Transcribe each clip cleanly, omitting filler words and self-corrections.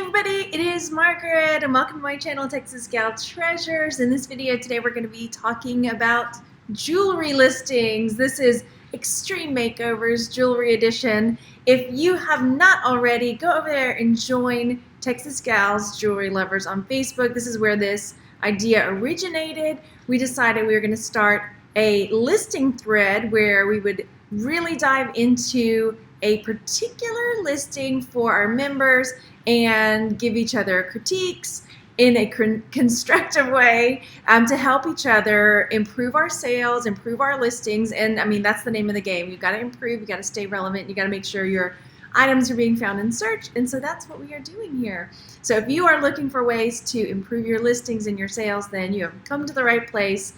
everybody, it is Margaret and welcome to my channel Texas Gal Treasures. In this video today we're going to be talking about jewelry listings. This is Extreme Makeovers Jewelry Edition. If you have not already, go over there and join Texas Gals Jewelry Lovers on Facebook. This is where this idea originated. We decided we were going to start a listing thread where we would really dive into a particular listing for our members and give each other critiques in a constructive way to help each other improve our sales, improve our listings. And I mean, that's the name of the game. You've got to improve, you've got to stay relevant, you've got to make sure your items are being found in search. And so that's what we are doing here. So if you are looking for ways to improve your listings and your sales, then you have come to the right place.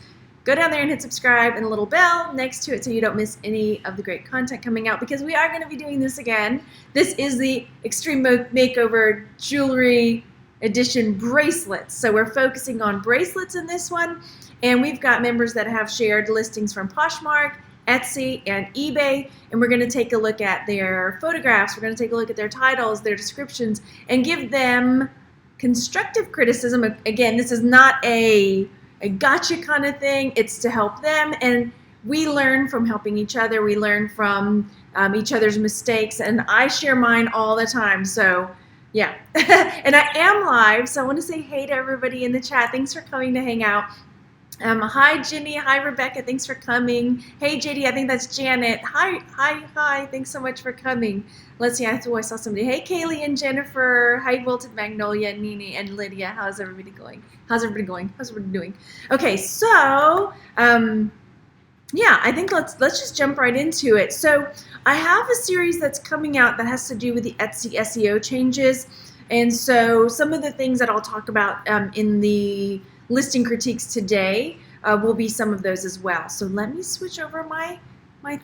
Go down there and hit subscribe and a little bell next to it so you don't miss any of the great content coming out, because we are going to be doing this again. This is the Extreme Makeover Jewelry Edition bracelets. So we're focusing on bracelets in this one, and we've got members that have shared listings from Poshmark, Etsy, and eBay, and we're going to take a look at their photographs, we're going to take a look at their titles, their descriptions, and give them constructive criticism. Again, this is not a gotcha kind of thing. It's to help them, and we learn from helping each other. We learn from each other's mistakes, and I share mine all the time. So yeah. And I am live, so I want to say hey to everybody in the chat. Thanks for coming to hang out. Hi Jenny, hi Rebecca, thanks for coming. Hey JD, I think that's Janet. Hi, thanks so much for coming. Let's see, I saw somebody. Hey Kaylee and Jennifer. Hi Wilted Magnolia, Nini, and Lydia. How's everybody going? How's everybody doing? Okay, so yeah, I think let's just jump right into it. So I have a series that's coming out that has to do with the Etsy SEO changes, and so some of the things that I'll talk about in the listing critiques today will be some of those as well. So let me switch over my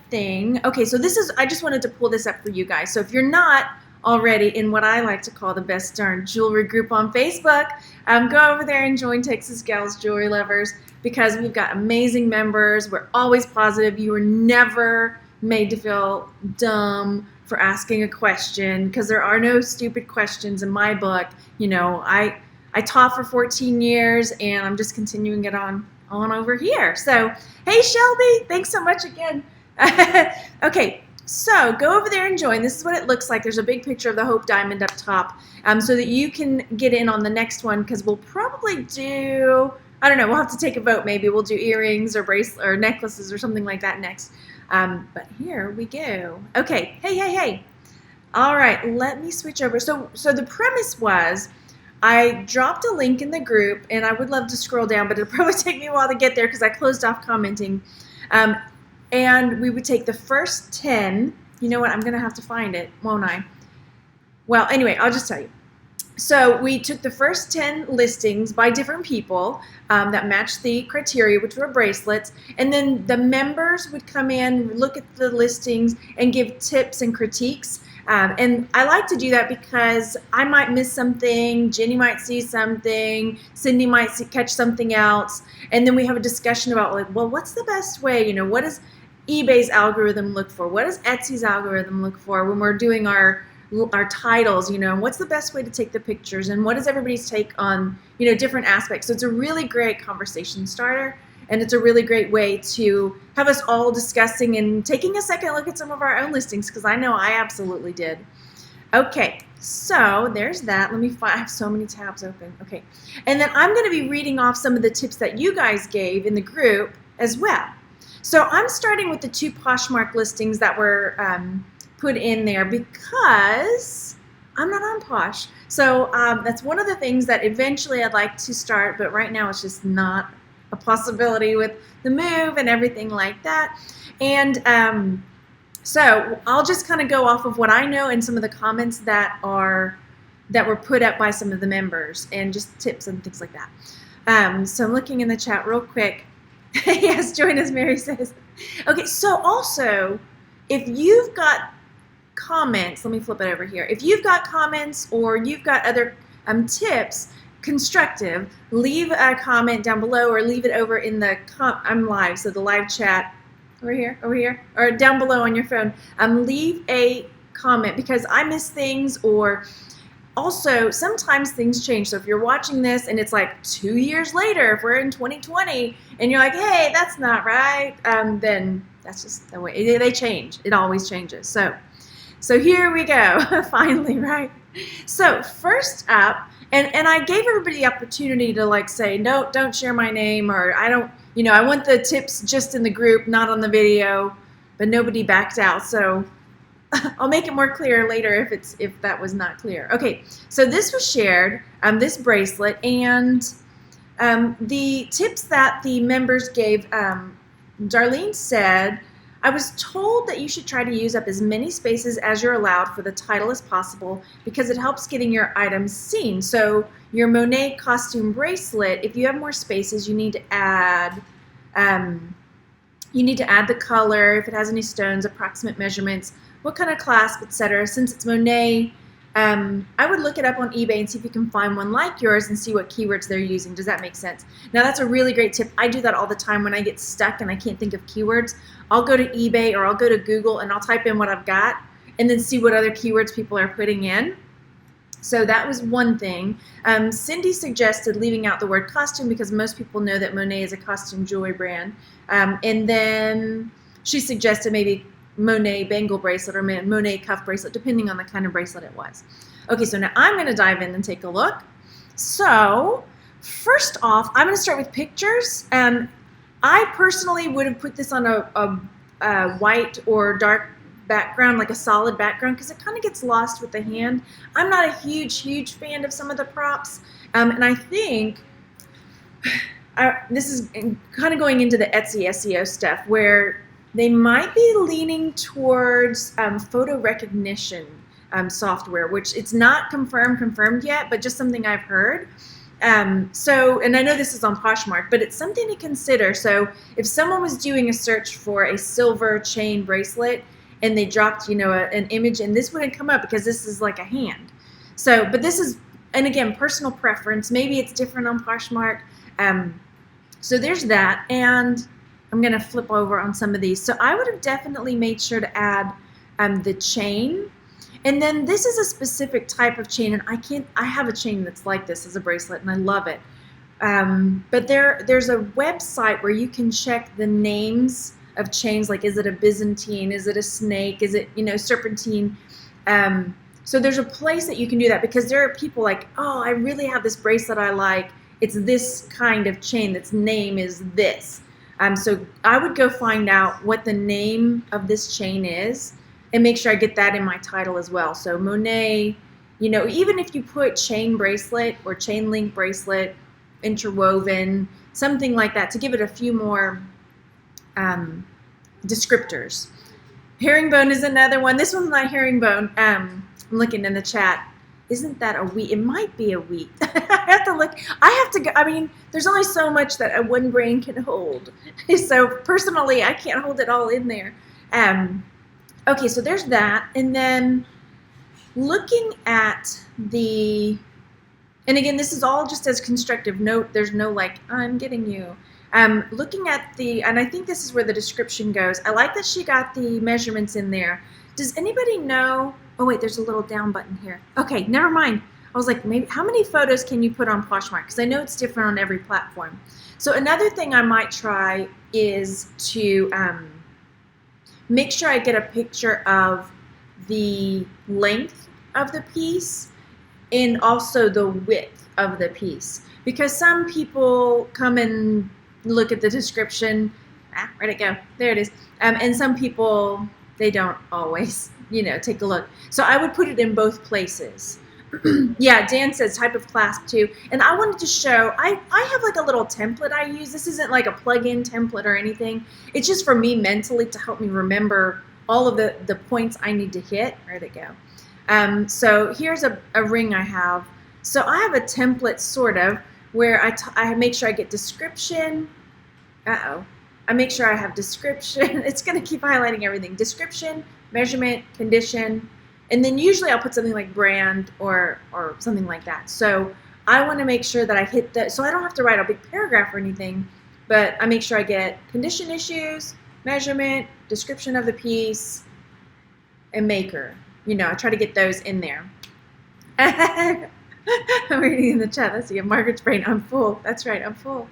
thing. Okay, so this is, I just wanted to pull this up for you guys. So if you're not already in what I like to call the best darn jewelry group on Facebook, go over there and join Texas Gals Jewelry Lovers, because we've got amazing members. We're always positive. You are never made to feel dumb for asking a question, because there are no stupid questions in my book. You know, I taught for 14 years, and I'm just continuing it on over here. So, hey Shelby, thanks so much again. Okay, so go over there and join. This is what it looks like. There's a big picture of the Hope Diamond up top, so that you can get in on the next one, because we'll probably do, I don't know, we'll have to take a vote. Maybe we'll do earrings or bracelets or necklaces or something like that next. But here we go. Okay, hey. All right, let me switch over. So the premise was, I dropped a link in the group, and I would love to scroll down, but it'll probably take me a while to get there because I closed off commenting. And we would take the first 10. You know what? I'm going to have to find it, won't I? Well, anyway, I'll just tell you. So we took the first 10 listings by different people that matched the criteria, which were bracelets, and then the members would come in, look at the listings, and give tips and critiques. And I like to do that because I might miss something, Jenny might see something, Cindy might catch something else, and then we have a discussion about, like, well, what's the best way? You know, what does eBay's algorithm look for? What does Etsy's algorithm look for when we're doing our titles? You know, what's the best way to take the pictures, and what is everybody's take on, you know, different aspects? So it's a really great conversation starter. And it's a really great way to have us all discussing and taking a second look at some of our own listings, because I know I absolutely did. Okay, so there's that. Let me find, I have so many tabs open. Okay, and then I'm going to be reading off some of the tips that you guys gave in the group as well. So I'm starting with the 2 Poshmark listings that were put in there because I'm not on Posh. So that's one of the things that eventually I'd like to start, but right now it's just not a possibility with the move and everything like that. And so I'll just kind of go off of what I know and some of the comments that were put up by some of the members, and just tips and things like that. So I'm looking in the chat real quick. Yes, join us, Mary says. Okay, so also, if you've got comments, let me flip it over here. If you've got comments or you've got other tips, constructive, leave a comment down below, or leave it over in the I'm live, so the live chat over here, or down below on your phone. Leave a comment, because I miss things, or Also, sometimes things change. So if you're watching this and it's like 2 years later, if we're in 2020 and you're like, hey, that's not right, then that's just the way they change. It always changes. So here we go, finally, right? So first up, and I gave everybody the opportunity to like say, no, don't share my name, or I don't, I want the tips just in the group, not on the video, but nobody backed out. So I'll make it more clear later if that was not clear. Okay, so this was shared, this bracelet, and the tips that the members gave, Darlene said, I was told that you should try to use up as many spaces as you're allowed for the title as possible because it helps getting your items seen. So your Monet costume bracelet, if you have more spaces, you need to add the color, if it has any stones, approximate measurements, what kind of clasp, etc. Since it's Monet, I would look it up on eBay and see if you can find one like yours and see what keywords they're using. Does that make sense? Now that's a really great tip. I do that all the time when I get stuck and I can't think of keywords. I'll go to eBay or I'll go to Google and I'll type in what I've got and then see what other keywords people are putting in. So that was one thing. Cindy suggested leaving out the word costume because most people know that Monet is a costume jewelry brand. And then she suggested maybe Monet bangle bracelet or Monet cuff bracelet, depending on the kind of bracelet it was. Okay, so now I'm going to dive in and take a look. So first off, I'm going to start with pictures. I personally would have put this on a white or dark background, like a solid background, because it kind of gets lost with the hand. I'm not a huge fan of some of the props, and I think this is kind of going into the Etsy SEO stuff where they might be leaning towards photo recognition software, which it's not confirmed yet, but just something I've heard. And I know this is on Poshmark, but it's something to consider. So if someone was doing a search for a silver chain bracelet and they dropped, an image, and this wouldn't come up because this is like a hand. So, but this is, and again, personal preference. Maybe it's different on Poshmark. So there's that, and I'm going to flip over on some of these. So I would have definitely made sure to add the chain. And then this is a specific type of chain, and I have a chain that's like this as a bracelet, and I love it. But there's a website where you can check the names of chains, like is it a Byzantine, is it a snake, is it, serpentine. So there's a place that you can do that because there are people like, oh, I really have this bracelet I like. It's this kind of chain that's name is this. So I would go find out what the name of this chain is and make sure I get that in my title as well. So Monet, even if you put chain bracelet or chain link bracelet, interwoven, something like that to give it a few more descriptors. Herringbone is another one. This one's not herringbone. I'm looking in the chat. Isn't that a wheat? It might be a wheat. I have to look. I have to go. I mean, there's only so much that a one brain can hold. So personally, I can't hold it all in there. Okay, so there's that. And then looking at and again, this is all just as constructive note. There's no like, I'm getting you. Looking at and I think this is where the description goes. I like that she got the measurements in there. Does anybody know? Oh wait, there's a little down button here. Okay, never mind. I was like, maybe how many photos can you put on Poshmark? Because I know it's different on every platform. So another thing I might try is to make sure I get a picture of the length of the piece and also the width of the piece. Because some people come and look at the description. Where'd it go? There it is. And some people, they don't always, take a look. So I would put it in both places. Yeah, Dan says type of clasp too. And I wanted to show, I have like a little template I use. This isn't like a plug-in template or anything. It's just for me mentally to help me remember all of the points I need to hit. Where'd it go? So here's a ring I have. So I have a template sort of where I make sure I get description. I make sure I have description. It's going to keep highlighting everything. Description, measurement, condition, and then usually I'll put something like brand or something like that. So I want to make sure that I hit that, so I don't have to write a big paragraph or anything, but I make sure I get condition issues, measurement, description of the piece, and maker. I try to get those in there. I'm reading in the chat. Let's see. Margaret's brain. I'm full. That's right. I'm full.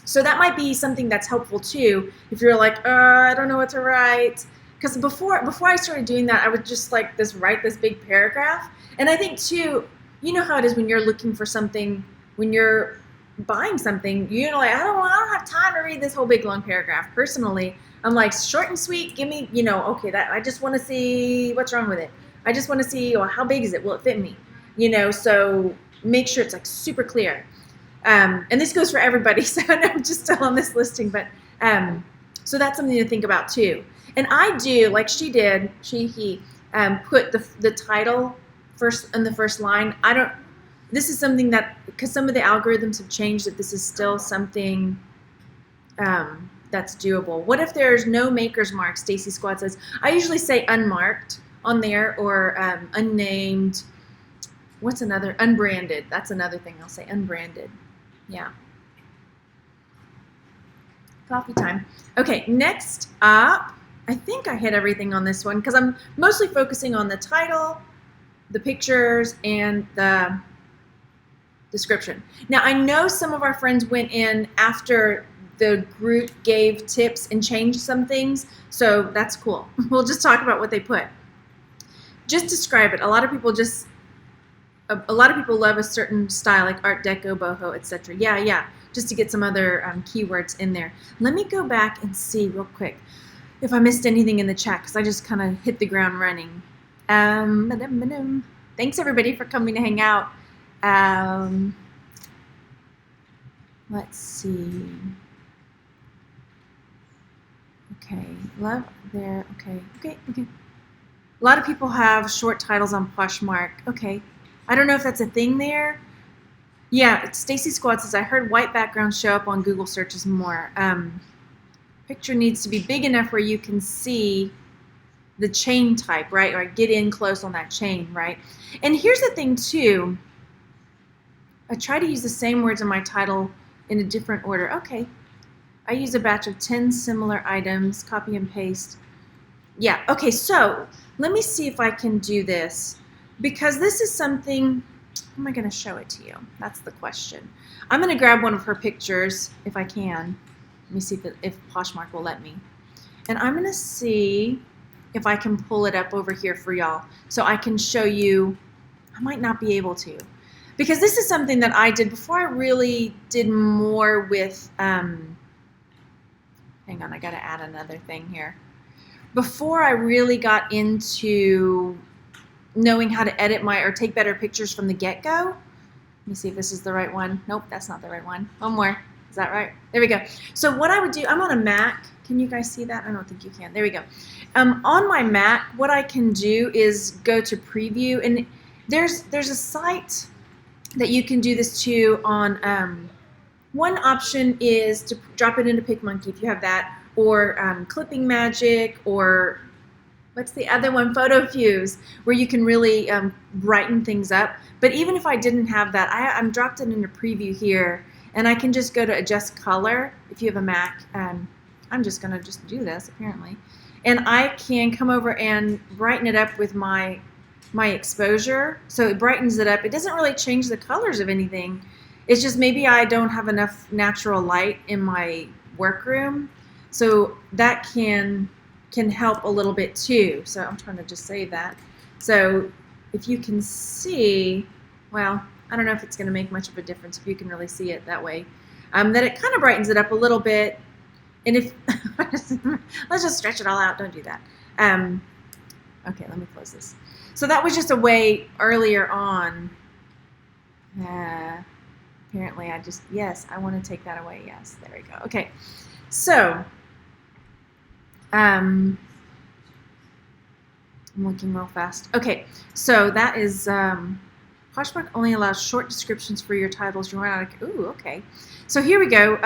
So that might be something that's helpful too. If you're like, I don't know what to write. Because before I started doing that, I would just like write this big paragraph. And I think too, you know how it is when you're looking for something, when you're buying something, you're like, I don't have time to read this whole big long paragraph. Personally, I'm like, short and sweet. Give me, okay, that I just want to see what's wrong with it. I just want to see, how big is it? Will it fit me? So make sure it's like super clear. And this goes for everybody, so I'm just still on this listing, but so that's something to think about too. And I do, like he put the title first in the first line. This is something that, because some of the algorithms have changed, that this is still something that's doable. What if there's no maker's mark? Stacy Squad says, I usually say unmarked on there, or unnamed. What's another? Unbranded. That's another thing I'll say, unbranded. Yeah. Coffee time. Okay, next up, I think I hit everything on this one because I'm mostly focusing on the title, the pictures, and the description. Now, I know some of our friends went in after the group gave tips and changed some things, so that's cool. We'll just talk about what they put. Just describe it. A lot of people love a certain style, like Art Deco, boho, etc. Yeah, just to get some other keywords in there. Let me go back and see real quick if I missed anything in the chat, because I just kind of hit the ground running. Thanks everybody for coming to hang out. Let's see. Okay, love there. Okay. A lot of people have short titles on Poshmark. Okay. I don't know if that's a thing there. Yeah, Stacy Squad says, I heard white backgrounds show up on Google searches more. Picture needs to be big enough where you can see the chain type, right? Or get in close on that chain, right? And here's the thing too. I try to use the same words in my title in a different order. Okay. I use a batch of 10 similar items, copy and paste. Yeah, okay, so let me see if I can do this. Because this is something, how am I going to show it to you? That's the question. I'm going to grab one of her pictures if I can. Let me see if Poshmark will let me. And I'm going to see if I can pull it up over here for y'all so I can show you. I might not be able to. Because this is something that I did before I really did more with, hang on, I got to add another thing here. Before I really got into knowing how to edit or take better pictures from the get-go. Let me see if this is the right one. Nope, that's not the right one. One more. Is that right? There we go. So what I would do, I'm on a Mac. Can you guys see that? I don't think you can. There we go. On my Mac, what I can do is go to preview, and there's a site that you can do this to on. One option is to drop it into PicMonkey if you have that, or Clipping Magic, or what's the other one? Photo Fuse, where you can really brighten things up. But even if I didn't have that, I'm dropped it into preview here, and I can just go to adjust color if you have a Mac. I'm just going to just do this, apparently. And I can come over and brighten it up with my exposure. So it brightens it up. It doesn't really change the colors of anything. It's just maybe I don't have enough natural light in my workroom. So that can help a little bit too. So I'm trying to just save that. So if you can see, well, I don't know if it's going to make much of a difference if you can really see it that way. That it kind of brightens it up a little bit. And if, let's just stretch it all out. Don't do that. Okay, let me close this. So that was just a way earlier on. Apparently yes, I want to take that away. Yes, there we go. Okay, so I'm looking real fast. Okay, so that is Poshmark only allows short descriptions for your titles. You run out of, ooh, okay. So here we go.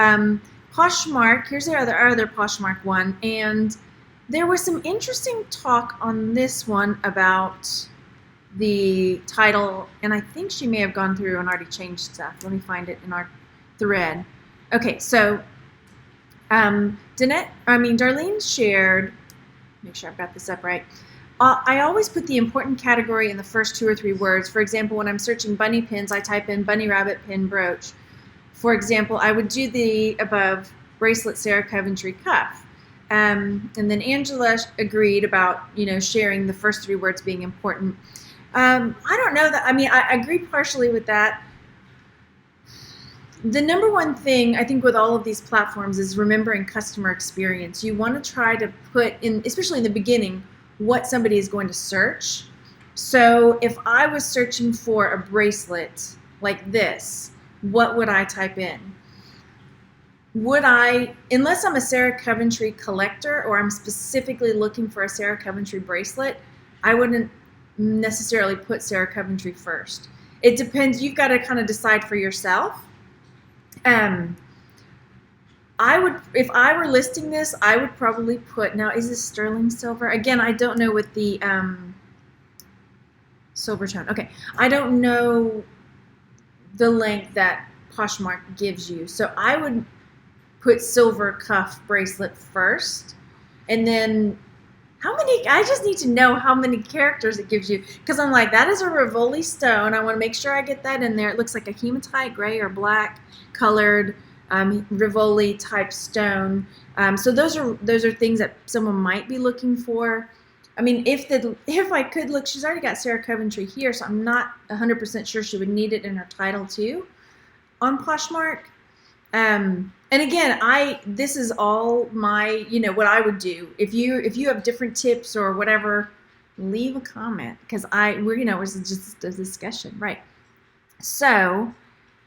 Poshmark, here's the other Poshmark one, and there was some interesting talk on this one about the title, and I think she may have gone through and already changed stuff. Let me find it in our thread. Okay, so Darlene shared, make sure I've got this up right. I always put the important category in the first 2 or 3 words. For example, when I'm searching bunny pins, I type in bunny rabbit pin brooch. For example, I would do the above bracelet Sarah Coventry cuff. And then Angela agreed about, sharing the first 3 words being important. I don't know that, I agree partially with that. The number one thing I think with all of these platforms is remembering customer experience. You want to try to put in, especially in the beginning, what somebody is going to search. So if I was searching for a bracelet like this, what would I type in? Would I, unless I'm a Sarah Coventry collector or I'm specifically looking for a Sarah Coventry bracelet, I wouldn't necessarily put Sarah Coventry first. It depends. You've got to kind of decide for yourself. I would, if I were listing this, I would probably put, now is this sterling silver? Again, I don't know what the silver tone. Okay, I don't know the length that Poshmark gives you. So I would put silver cuff bracelet first, and then how many, I just need to know how many characters it gives you, because I'm like, that is a Rivoli stone. I want to make sure I get that in there. It looks like a hematite gray or black colored Rivoli type stone. So those are things that someone might be looking for. I mean, if I could look, she's already got Sarah Coventry here, so I'm not 100% sure she would need it in her title too on Poshmark. And again, this is all my, what I would do. If you have different tips or whatever, leave a comment, because it's just a discussion, right? So,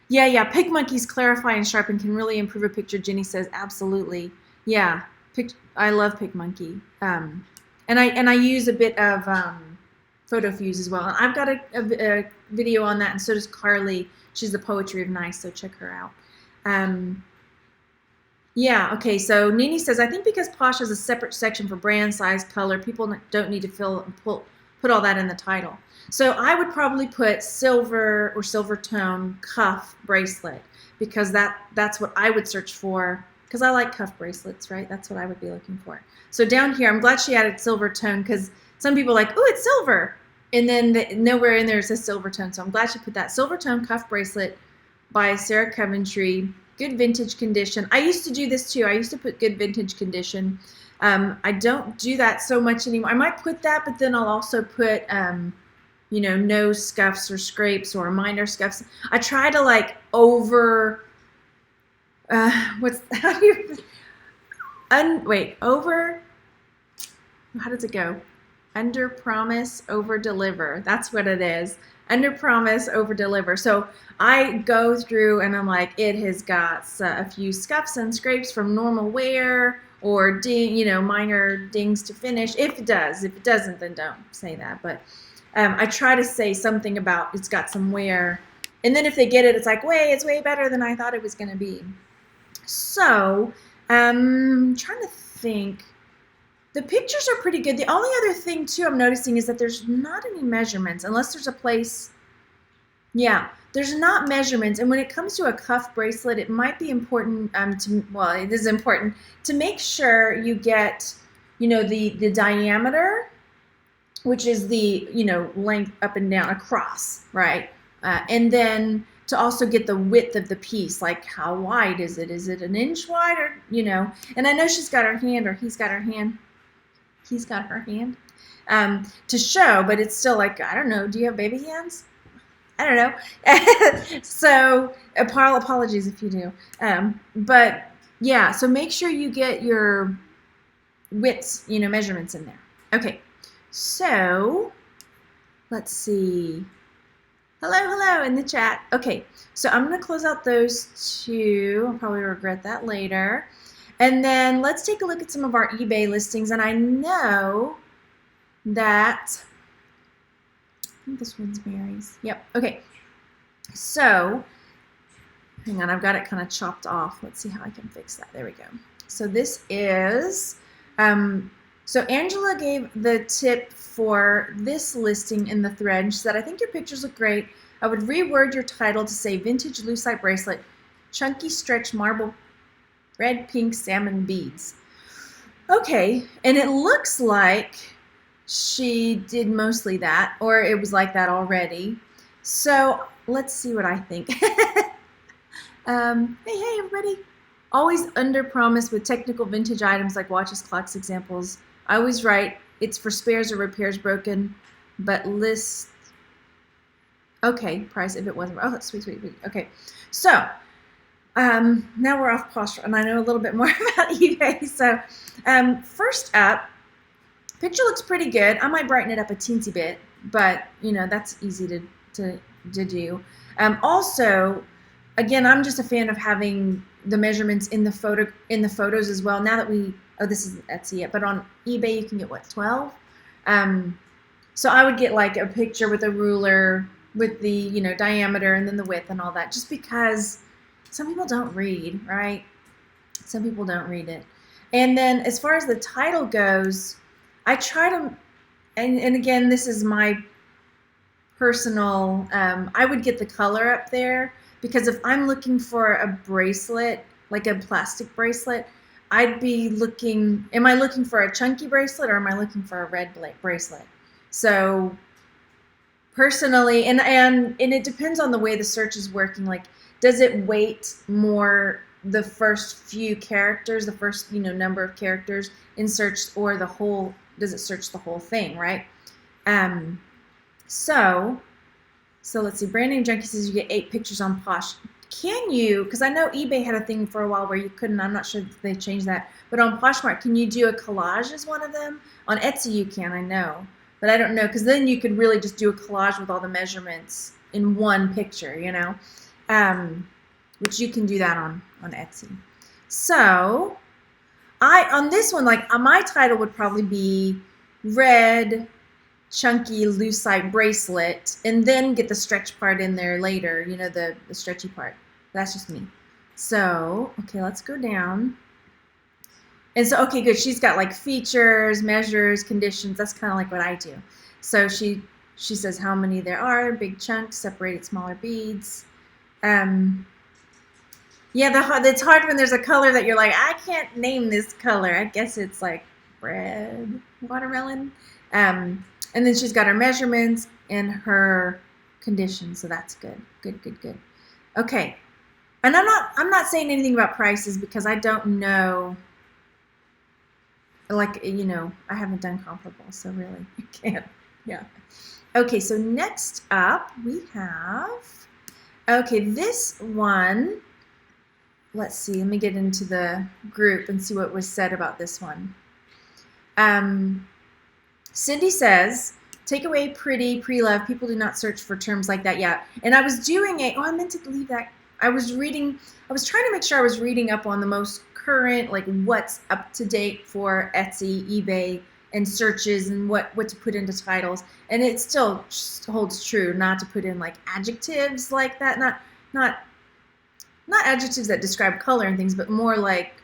yeah, PicMonkey's clarify and sharpen can really improve a picture. Jenny says absolutely. Yeah, I love PicMonkey. And I use a bit of PhotoFuse as well. And I've got a video on that, and so does Carly. She's the Poetry of Nice, so check her out. Yeah, okay, so Nini says, I think because Posh has a separate section for brand, size, color, people don't need to put all that in the title. So I would probably put silver or silver tone cuff bracelet, because that's what I would search for, because I like cuff bracelets, right? That's what I would be looking for. So down here, I'm glad she added silver tone, because some people are like, oh, it's silver. And then nowhere in there it says silver tone. So I'm glad she put that. Silver tone cuff bracelet by Sarah Coventry. Good vintage condition. I used to do this too. I used to put good vintage condition. I don't do that so much anymore. I might put that, but then I'll also put, no scuffs or scrapes or minor scuffs. I try to like over, how does it go? Under promise, over deliver. That's what it is. Under promise, over deliver. So I go through and I'm like, it has got a few scuffs and scrapes from normal wear, or minor dings to finish. If it does. If it doesn't, then don't say that. But I try to say something about it's got some wear. And then if they get it, it's like, it's way better than I thought it was going to be. So I'm trying to think. The pictures are pretty good. The only other thing, too, I'm noticing is that there's not any measurements, unless there's a place. Yeah, there's not measurements. And when it comes to a cuff bracelet, it might be important it is important to make sure you get, the diameter, which is the, length up and down across, right? And then to also get the width of the piece, like how wide is it? Is it an inch wide, or, and I know she's got her hand, or he's got her hand. He's got her hand to show, but it's still like, I don't know. Do you have baby hands? I don't know. So apologies if you do. But yeah, so make sure you get your widths, measurements in there. Okay, so let's see. Hello in the chat. Okay, so I'm going to close out those two. I'll probably regret that later. And then let's take a look at some of our eBay listings. And I know that, I think this one's Mary's. Yep, okay. So, hang on, I've got it kind of chopped off. Let's see how I can fix that. There we go. So this is, so Angela gave the tip for this listing in the thread. She said, I think your pictures look great. I would reword your title to say vintage lucite bracelet, chunky stretch marble red, pink, salmon beads. Okay, and it looks like she did mostly that, or it was like that already. So let's see what I think. Hey, everybody. Always under promise with technical vintage items like watches, clocks, examples. I always write it's for spares or repairs broken, but list. Okay, price if it wasn't. Oh, sweet. Okay, so now we're off Poshmark, and I know a little bit more about eBay. So first up, picture looks pretty good. I might brighten it up a teensy bit, but that's easy to do. Also, again, I'm just a fan of having the measurements in the photos as well. Now that this isn't Etsy yet, but on eBay you can get what, 12? So I would get like a picture with a ruler with the diameter and then the width and all that, just because some people don't read, right? Some people don't read it. And then as far as the title goes, I try to, and again, this is my personal, I would get the color up there, because if I'm looking for a bracelet, like a plastic bracelet, I'd be looking, am I looking for a chunky bracelet or am I looking for a red bracelet? So personally, and it depends on the way the search is working. Like, does it weight more the first few characters, the first number of characters in search, or the whole? Does it search the whole thing, right? So let's see. Brand Name Junkie says you get 8 pictures on Posh. Can you? Because I know eBay had a thing for a while where you couldn't. I'm not sure if they changed that. But on Poshmark, can you do a collage as one of them? On Etsy, you can. I know. But I don't know, because then you could really just do a collage with all the measurements in one picture, which you can do that on Etsy. So on this one, like my title would probably be red chunky lucite bracelet, and then get the stretch part in there later, the stretchy part. That's just me. So okay, let's go down. And so, okay, good. She's got like features, measures, conditions. That's kind of like what I do. So she says how many there are, big chunks, separated smaller beads. Yeah, it's hard when there's a color that you're like, I can't name this color. I guess it's like red watermelon. And then she's got her measurements and her conditions. So that's good. Good. Okay. And I'm not saying anything about prices because I don't know. Like, I haven't done comparable, so really I can't. Yeah. Okay, so next up we have, okay, this one, let's see, let me get into the group and see what was said about this one. Cindy says, take away pretty, pre-love, people do not search for terms like that yet. And I was doing I meant to leave that. I was trying to make sure I was reading up on the most current, like what's up to date for Etsy, eBay, and searches, and what to put into titles. And it still holds true not to put in like adjectives like that, not adjectives that describe color and things, but more like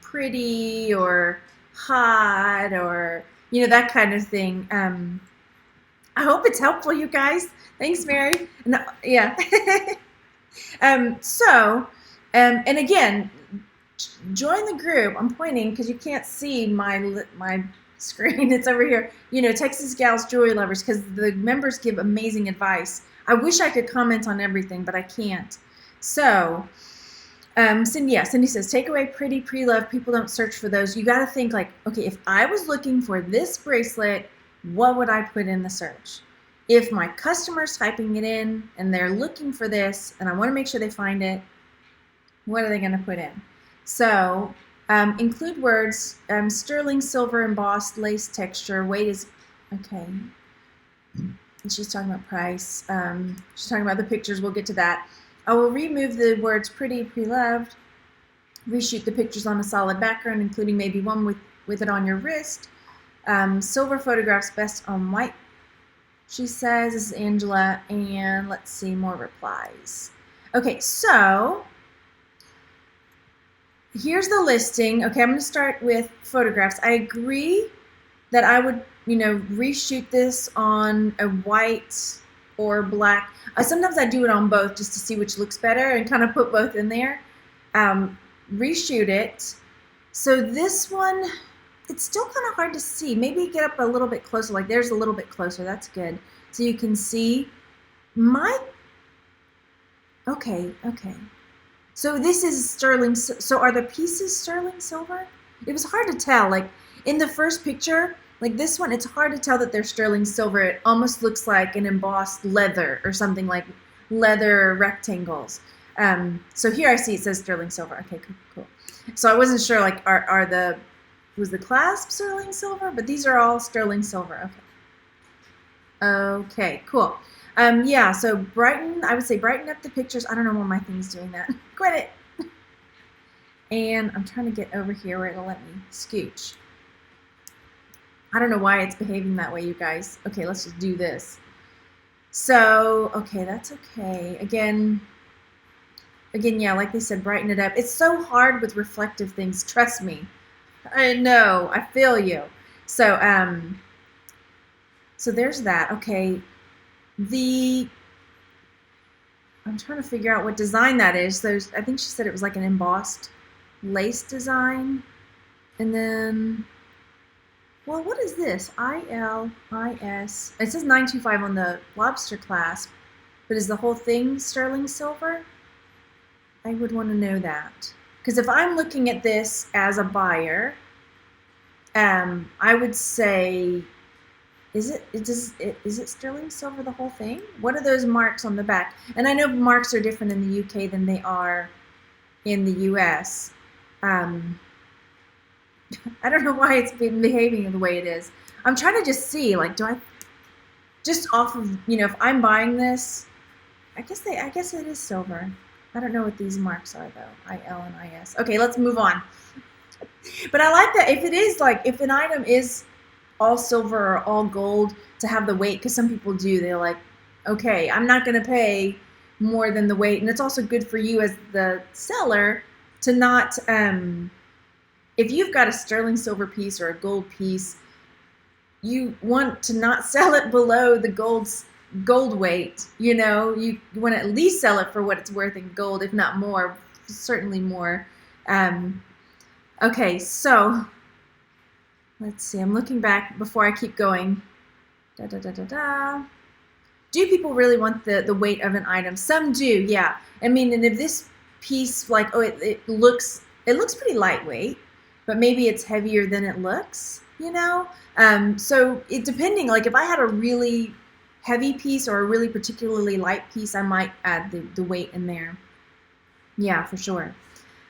pretty or hot or that kind of thing. I hope it's helpful, you guys. Thanks, Mary. No, yeah. And again, join the group. I'm pointing because you can't see my screen. It's over here. Texas Gals Jewelry Lovers, because the members give amazing advice. I wish I could comment on everything, but I can't. So, Cindy says, take away pretty, pre-love. People don't search for those. You got to think like, okay, if I was looking for this bracelet, what would I put in the search? If my customer's typing it in and they're looking for this and I want to make sure they find it, what are they going to put in? So include words, sterling silver embossed lace texture, weight is, okay. And she's talking about price. She's talking about the pictures. We'll get to that. I will remove the words pretty, pre-loved, reshoot the pictures on a solid background, including maybe one with it on your wrist. Silver photographs best on white, she says. This is Angela, and let's see more replies. Okay, so here's the listing. Okay, I'm going to start with photographs. I agree that I would, reshoot this on a white or black. Sometimes I do it on both just to see which looks better and kind of put both in there. Reshoot it. So this one, it's still kind of hard to see. Maybe get up a little bit closer, like there's a little bit closer, that's good. So you can see my, okay. So this is sterling, so are the pieces sterling silver? It was hard to tell, like in the first picture, like this one, it's hard to tell that they're sterling silver. It almost looks like an embossed leather or something, like leather rectangles. So here I see it says sterling silver. Okay, cool. So I wasn't sure, like, was the clasp sterling silver? But these are all sterling silver. Okay, cool. Yeah, so I would say brighten up the pictures. I don't know why my thing's doing that. Quit it. And I'm trying to get over here where it'll let me scooch. I don't know why it's behaving that way, you guys. Okay, let's just do this. So, okay, that's okay. Again, yeah, like they said, brighten it up. It's so hard with reflective things. Trust me. I know. I feel you. So, so there's that. Okay. I'm trying to figure out what design that is. I think she said it was like an embossed lace design. And then, well, what is this? ILIS. It says 925 on the lobster clasp, but is the whole thing sterling silver? I would want to know that. Because if I'm looking at this as a buyer, I would say, is it sterling silver, the whole thing? What are those marks on the back? And I know marks are different in the UK than they are in the US. I don't know why it's been behaving the way it is. I'm trying to just see, like, do I, just off of, if I'm buying this, I guess it is silver. I don't know what these marks are though, IL and IS. Okay, let's move on. But I like that if it is, like, if an item is all silver or all gold, to have the weight, because some people do, they're like, okay, I'm not going to pay more than the weight. And it's also good for you as the seller to not, if you've got a sterling silver piece or a gold piece, you want to not sell it below the gold weight. You want to at least sell it for what it's worth in gold, if not more, certainly more. Okay, so let's see. I'm looking back before I keep going. Do people really want the weight of an item? Some do, yeah. I mean, and if this piece, like, it looks pretty lightweight, but maybe it's heavier than it looks, So it depending, like if I had a really heavy piece or a really particularly light piece, I might add the weight in there. Yeah, for sure.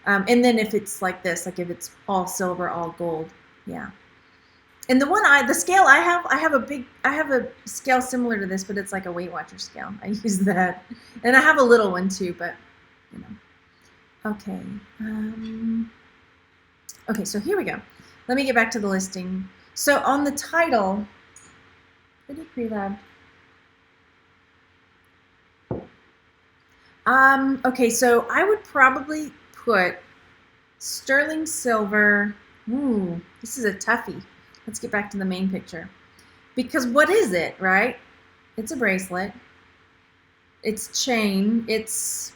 And then if it's like this, like if it's all silver, all gold, yeah. And the scale I have a scale similar to this, but it's like a Weight Watcher scale. I use that, and I have a little one too, but Okay. Okay, so here we go. Let me get back to the listing. So on the title, pretty pre-lab. Okay, so I would probably put sterling silver. Ooh, this is a toughie. Let's get back to the main picture. Because what is it, right? It's a bracelet. It's chain. It's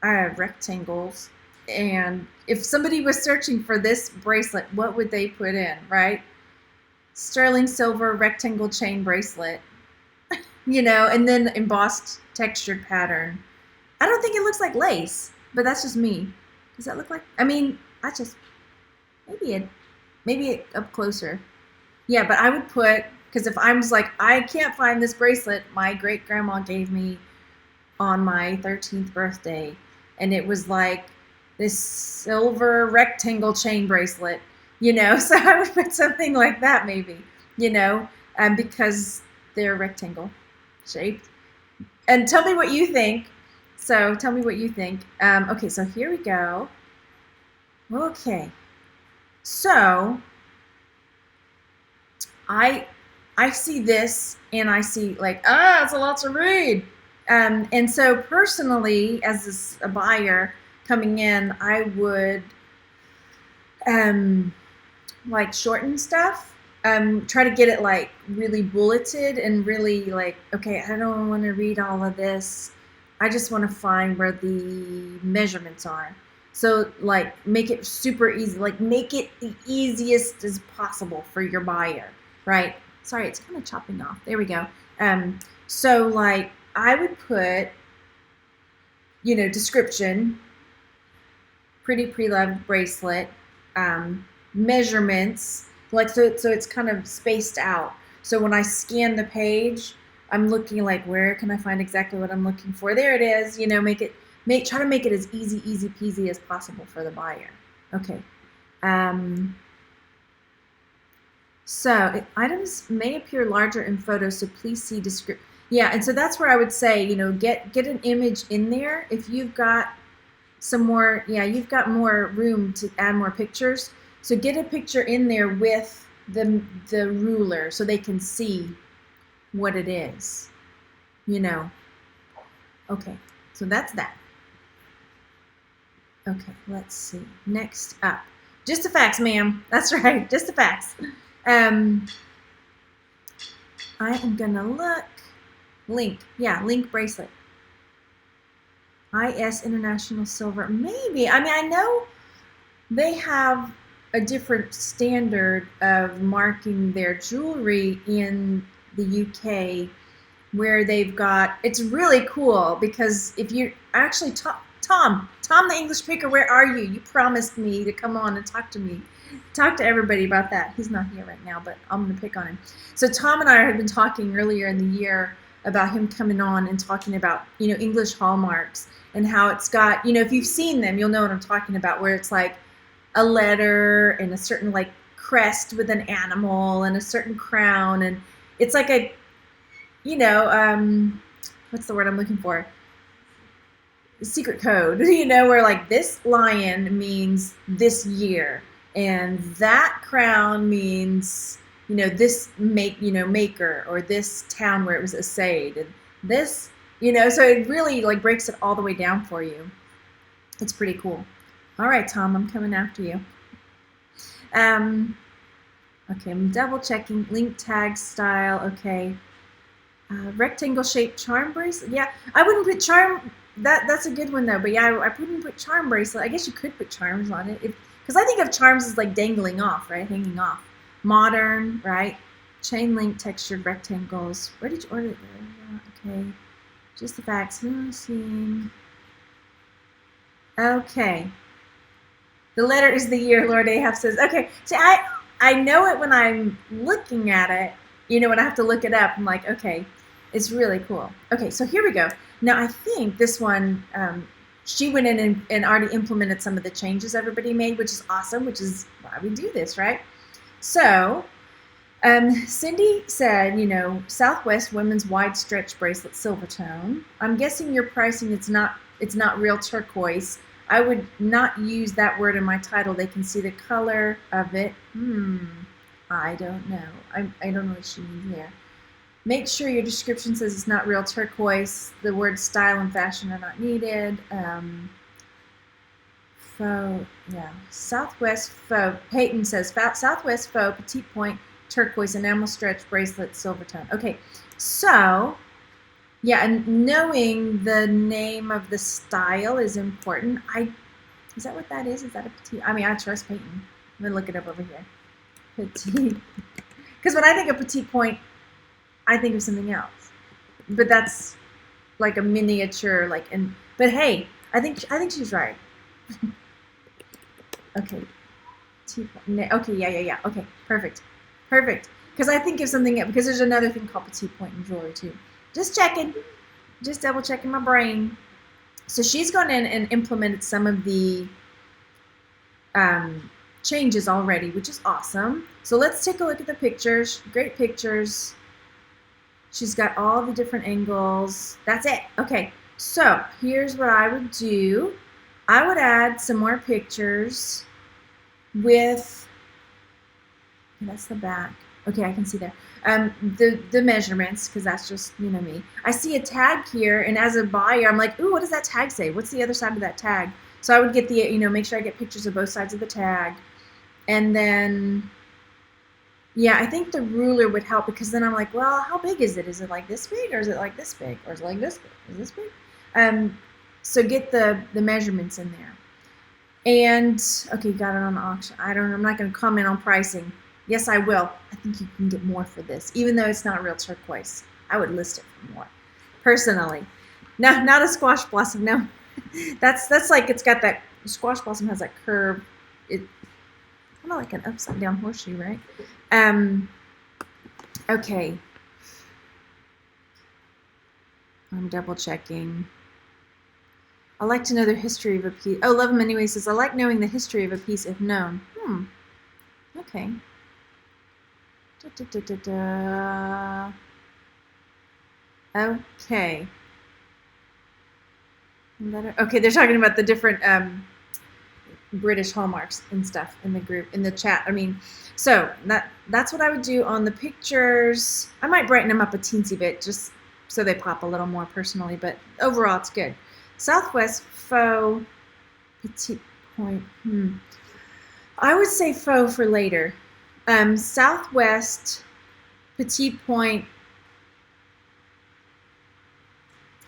rectangles. And if somebody was searching for this bracelet, what would they put in, right? Sterling silver rectangle chain bracelet, and then embossed textured pattern. I don't think it looks like lace, but that's just me. Does that look like, maybe it up closer. Yeah, but I would put, because if I was like, I can't find this bracelet my great grandma gave me on my 13th birthday, and it was like this silver rectangle chain bracelet, so I would put something like that maybe, because they're rectangle shaped. And tell me what you think. So tell me what you think. Okay, so here we go. Okay. So I see this and I see like, it's a lot to read. And so personally, as a buyer coming in, I would like shorten stuff. Try to get it like really bulleted and really like, okay, I don't want to read all of this. I just want to find where the measurements are. So like make it super easy, like make it the easiest as possible for your buyer, right? Sorry, it's kind of chopping off. There we go. So like I would put, description, pretty pre-loved bracelet, measurements, like so it's kind of spaced out. So when I scan the page, I'm looking like, where can I find exactly what I'm looking for? There it is. Try to make it as easy peasy as possible for the buyer. Okay. So items may appear larger in photos, so please see description. Yeah, and so that's where I would say, get an image in there. If you've got some more, you've got more room to add more pictures. So get a picture in there with the ruler so they can see what it is, Okay, so that's that. Okay, let's see. Next up, just the facts, ma'am. That's right, just the facts. I am gonna look. Link bracelet. IS International Silver. Maybe. I mean, I know they have a different standard of marking their jewelry in the UK, where they've got, it's really cool because if you actually Tom the English speaker, where are you? You promised me to come on and talk to everybody about that. He's not here right now, but I'm going to pick on him. So Tom and I had been talking earlier in the year about him coming on and talking about, English hallmarks and how it's got, if you've seen them, you'll know what I'm talking about, where it's like a letter and a certain like crest with an animal and a certain crown. And it's like a, what's the word I'm looking for? Secret code, where like this lion means this year, and that crown means, this maker, or this town where it was assayed, and this, so it really like breaks it all the way down for you. It's pretty cool. All right, Tom, I'm coming after you. Okay, I'm double checking. Link tag style. Okay. Rectangle shaped charm bracelet. Yeah, I wouldn't put charm. That's a good one though. But yeah, I wouldn't put charm bracelet. I guess you could put charms on it, because I think of charms as like dangling off, right? Hanging off. Modern, right? Chain link textured rectangles. Where did you order it? Okay, just the facts. Seeing. Okay. The letter is the year, Lord Ahab says. Okay, so I know it when I'm looking at it. When I have to look it up, I'm like, okay, it's really cool. Okay, so here we go. Now, I think this one, she went in and already implemented some of the changes everybody made, which is awesome, which is why we do this, right? So, Cindy said, Southwest Women's Wide Stretch Bracelet Silver Tone. I'm guessing your pricing, it's not real turquoise. I would not use that word in my title. They can see the color of it. I don't know. I don't know what she means there. Make sure your description says it's not real turquoise. The words style and fashion are not needed. Faux, yeah. Southwest faux. Peyton says Southwest faux petite point turquoise enamel stretch bracelet silver tone. Okay, so yeah, and knowing the name of the style is important. Is that what that is? Is that a petite? I mean, I trust Peyton. I'm gonna look it up over here. Petite, because when I think of petite point, I think of something else. But that's like a miniature, like. But hey, I think she's right. Okay. Okay, yeah. Okay, perfect. Because I think of something, because there's another thing called petite point in jewelry too. Just checking, just double checking my brain. So she's gone in and implemented some of the changes already, which is awesome. So let's take a look at the pictures. Great pictures. She's got all the different angles. That's it. Okay, so here's what I would do. I would add some more pictures with, that's the back. Okay, I can see there. The measurements, because that's just, me. I see a tag here, and as a buyer, I'm like, ooh, what does that tag say? What's the other side of that tag? So I would get the, make sure I get pictures of both sides of the tag. And then, yeah, I think the ruler would help, because then I'm like, well, how big is it? Is it like this big, or is it like this big, or is it like this big? Is this big? So get the measurements in there. And, okay, got it on auction. I'm not going to comment on pricing. Yes, I will. I think you can get more for this, even though it's not real turquoise. I would list it for more, personally. No, not a squash blossom. No, that's like, it's got that, squash blossom has that curve. It kind of like an upside down horseshoe, right? Okay. I'm double checking. I like to know the history of a piece. Oh, Love Him Anyway says, I like knowing the history of a piece if known. Okay. Okay. Okay, they're talking about the different British hallmarks and stuff in the group, in the chat. I mean, so that's what I would do on the pictures. I might brighten them up a teensy bit just so they pop a little more personally, but overall it's good. Southwest faux petite point. I would say faux for later. Southwest petite point.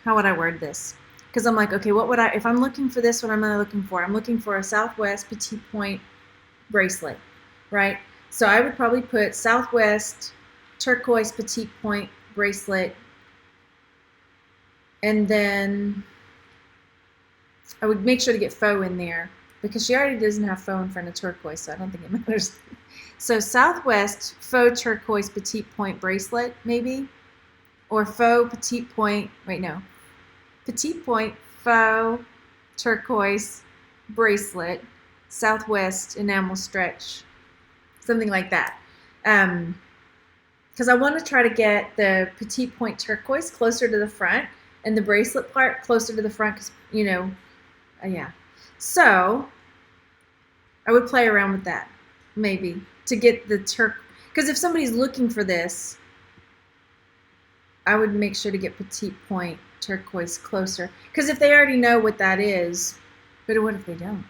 How would I word this? Because I'm like, okay, what would I, if I'm looking for this, what am I looking for? I'm looking for a Southwest petite point bracelet, right? So I would probably put Southwest turquoise petite point bracelet, and then I would make sure to get faux in there because she already doesn't have faux in front of turquoise, so I don't think it matters. So Southwest faux turquoise petite point bracelet, maybe, or faux petite point, wait, no, petite point faux turquoise bracelet, Southwest enamel stretch, something like that. Because I want to try to get the petite point turquoise closer to the front and the bracelet part closer to the front because, you know, yeah. So I would play around with that, maybe, to get the because if somebody's looking for this, I would make sure to get petite point turquoise closer. Because if they already know what that is, but what if they don't?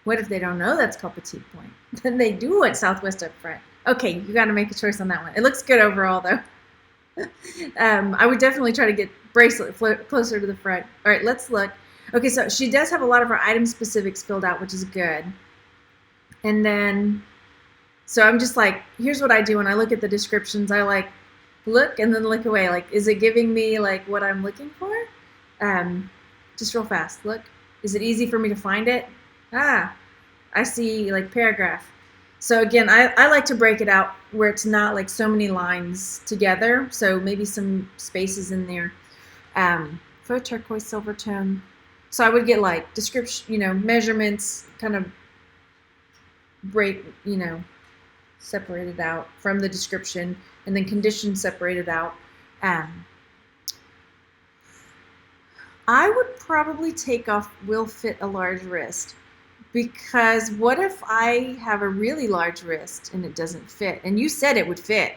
What if they don't know that's called petite point? Then they do want Southwest up front. Okay, you got to make a choice on that one. It looks good overall, though. I would definitely try to get bracelet closer to the front. All right, let's look. Okay, so she does have a lot of her item specifics filled out, which is good. And then, so I'm just like, here's what I do when I look at the descriptions. I like look and then look away. Like, is it giving me like what I'm looking for? Just real fast. Look, is it easy for me to find it? Ah, I see like paragraph. So again, I like to break it out where it's not like so many lines together. So maybe some spaces in there. Faux turquoise silver tone. So I would get like description, you know, measurements, kind of break, you know, separated out from the description, and then conditions separated out. I would probably take off will fit a large wrist, because what if I have a really large wrist and it doesn't fit? And you said it would fit,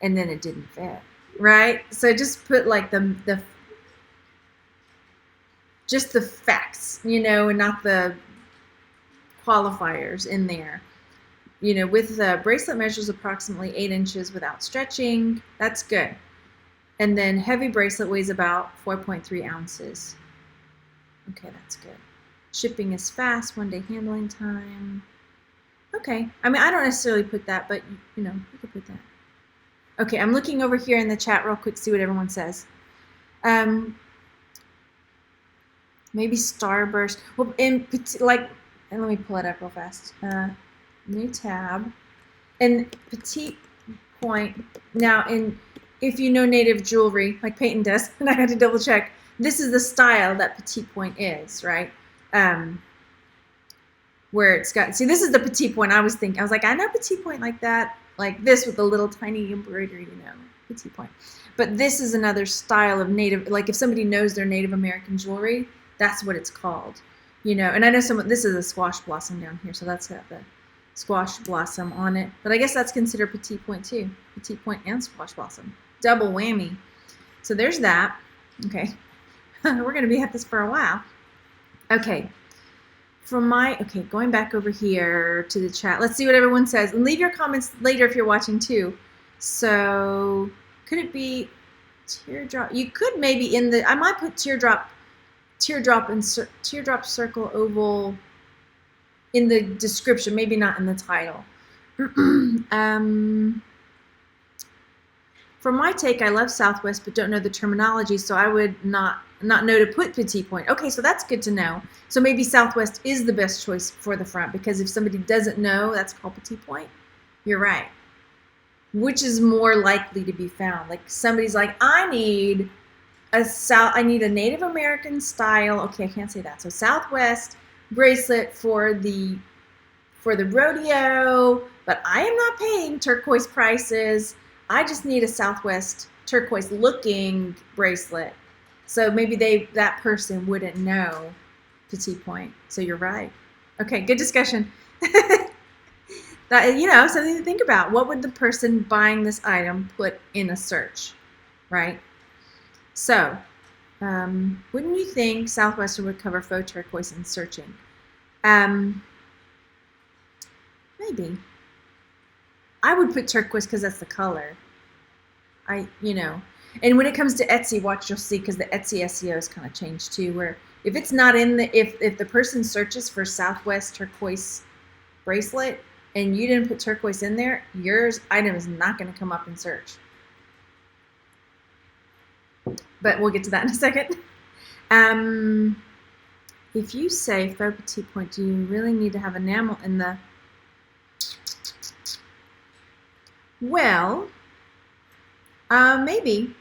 and then it didn't fit, right? So just put like just the facts, you know, and not the qualifiers in there. You know, with the bracelet measures approximately 8 inches without stretching. That's good. And then heavy bracelet weighs about 4.3 ounces. Okay, that's good. Shipping is fast, 1-day handling time. Okay, I mean, I don't necessarily put that, but you know, you could put that. Okay, I'm looking over here in the chat real quick to see what everyone says. Maybe starburst. Well, and let me pull it up real fast. New tab. And petite point. Now, if you know native jewelry, like Peyton does, and I had to double check, this is the style that petite point is, right? Where it's got, see, this is the petite point I was thinking. I was like, I know petite point like that, like this with the little tiny embroidery, you know, petite point. But this is another style of native, like if somebody knows their Native American jewelry, that's what it's called, you know. And I know this is a squash blossom down here, so that's got the squash blossom on it. But I guess that's considered petite point too. Petite point and squash blossom. Double whammy. So there's that. Okay. We're going to be at this for a while. Okay. Okay, going back over here to the chat. Let's see what everyone says. And leave your comments later if you're watching too. So could it be teardrop? You could maybe I might put teardrop circle, oval. in the description, maybe not in the title. For my take, I love Southwest, but don't know the terminology, so I would not know to put petite point. Okay, so that's good to know. So maybe Southwest is the best choice for the front, because if somebody doesn't know, that's called petite point. You're right. Which is more likely to be found? Like somebody's like, I need a Native American style. Okay, I can't say that. So Southwest bracelet for the rodeo, but I am not paying turquoise prices. I just need a Southwest turquoise looking bracelet. So maybe that person wouldn't know petite point. So you're right. Okay, good discussion. That, something to think about. What would the person buying this item put in a search, right? So, wouldn't you think Southwestern would cover faux turquoise in searching? Maybe. I would put turquoise because that's the color. And when it comes to Etsy, watch, you'll see, because the Etsy SEO has kind of changed too, where if it's not in if the person searches for Southwest turquoise bracelet and you didn't put turquoise in there, your item is not going to come up in search. But we'll get to that in a second. If you say faux petite point, do you really need to have enamel in the... Well, maybe,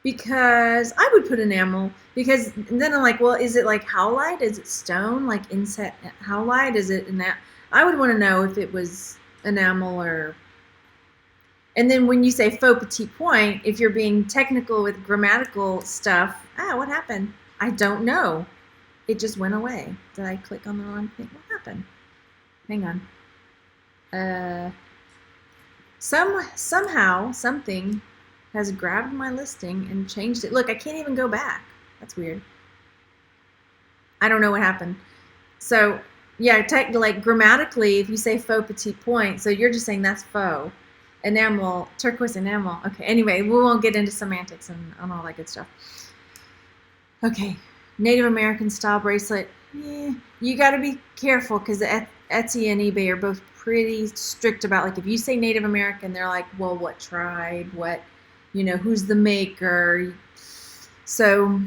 because I would put enamel, because then I'm like, well, is it like howlite? Is it stone, like inset howlite? Is it I would want to know if it was enamel or... And then when you say faux petite point, if you're being technical with grammatical stuff, what happened? I don't know. It just went away. Did I click on the wrong thing? What happened? Hang on. Somehow something has grabbed my listing and changed it. Look, I can't even go back. That's weird. I don't know what happened. So yeah, like grammatically, if you say faux petite point, so you're just saying that's faux. Enamel, turquoise enamel. Okay, anyway, we won't get into semantics and all that good stuff. Okay, Native American style bracelet. You got to be careful, because Etsy and eBay are both pretty strict about, like, if you say Native American, they're like, well, what tribe, what, who's the maker? So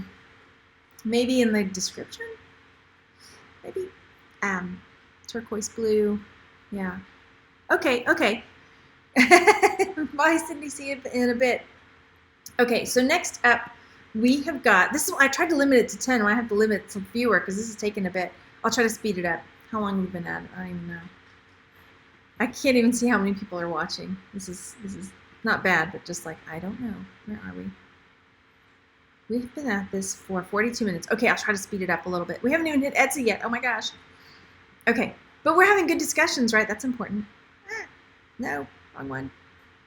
maybe in the description, maybe turquoise blue. Yeah. Okay. Bye, Cindy. See you in a bit. Okay, so next up, we have got this. I tried to limit it to 10. I have to limit it to fewer because this is taking a bit. I'll try to speed it up. How long have we been at it? I don't even know. I can't even see how many people are watching. This is not bad, but just like, I don't know. Where are we? We've been at this for 42 minutes. Okay, I'll try to speed it up a little bit. We haven't even hit Etsy yet. Oh my gosh. Okay, but we're having good discussions, right? That's important. No, wrong one.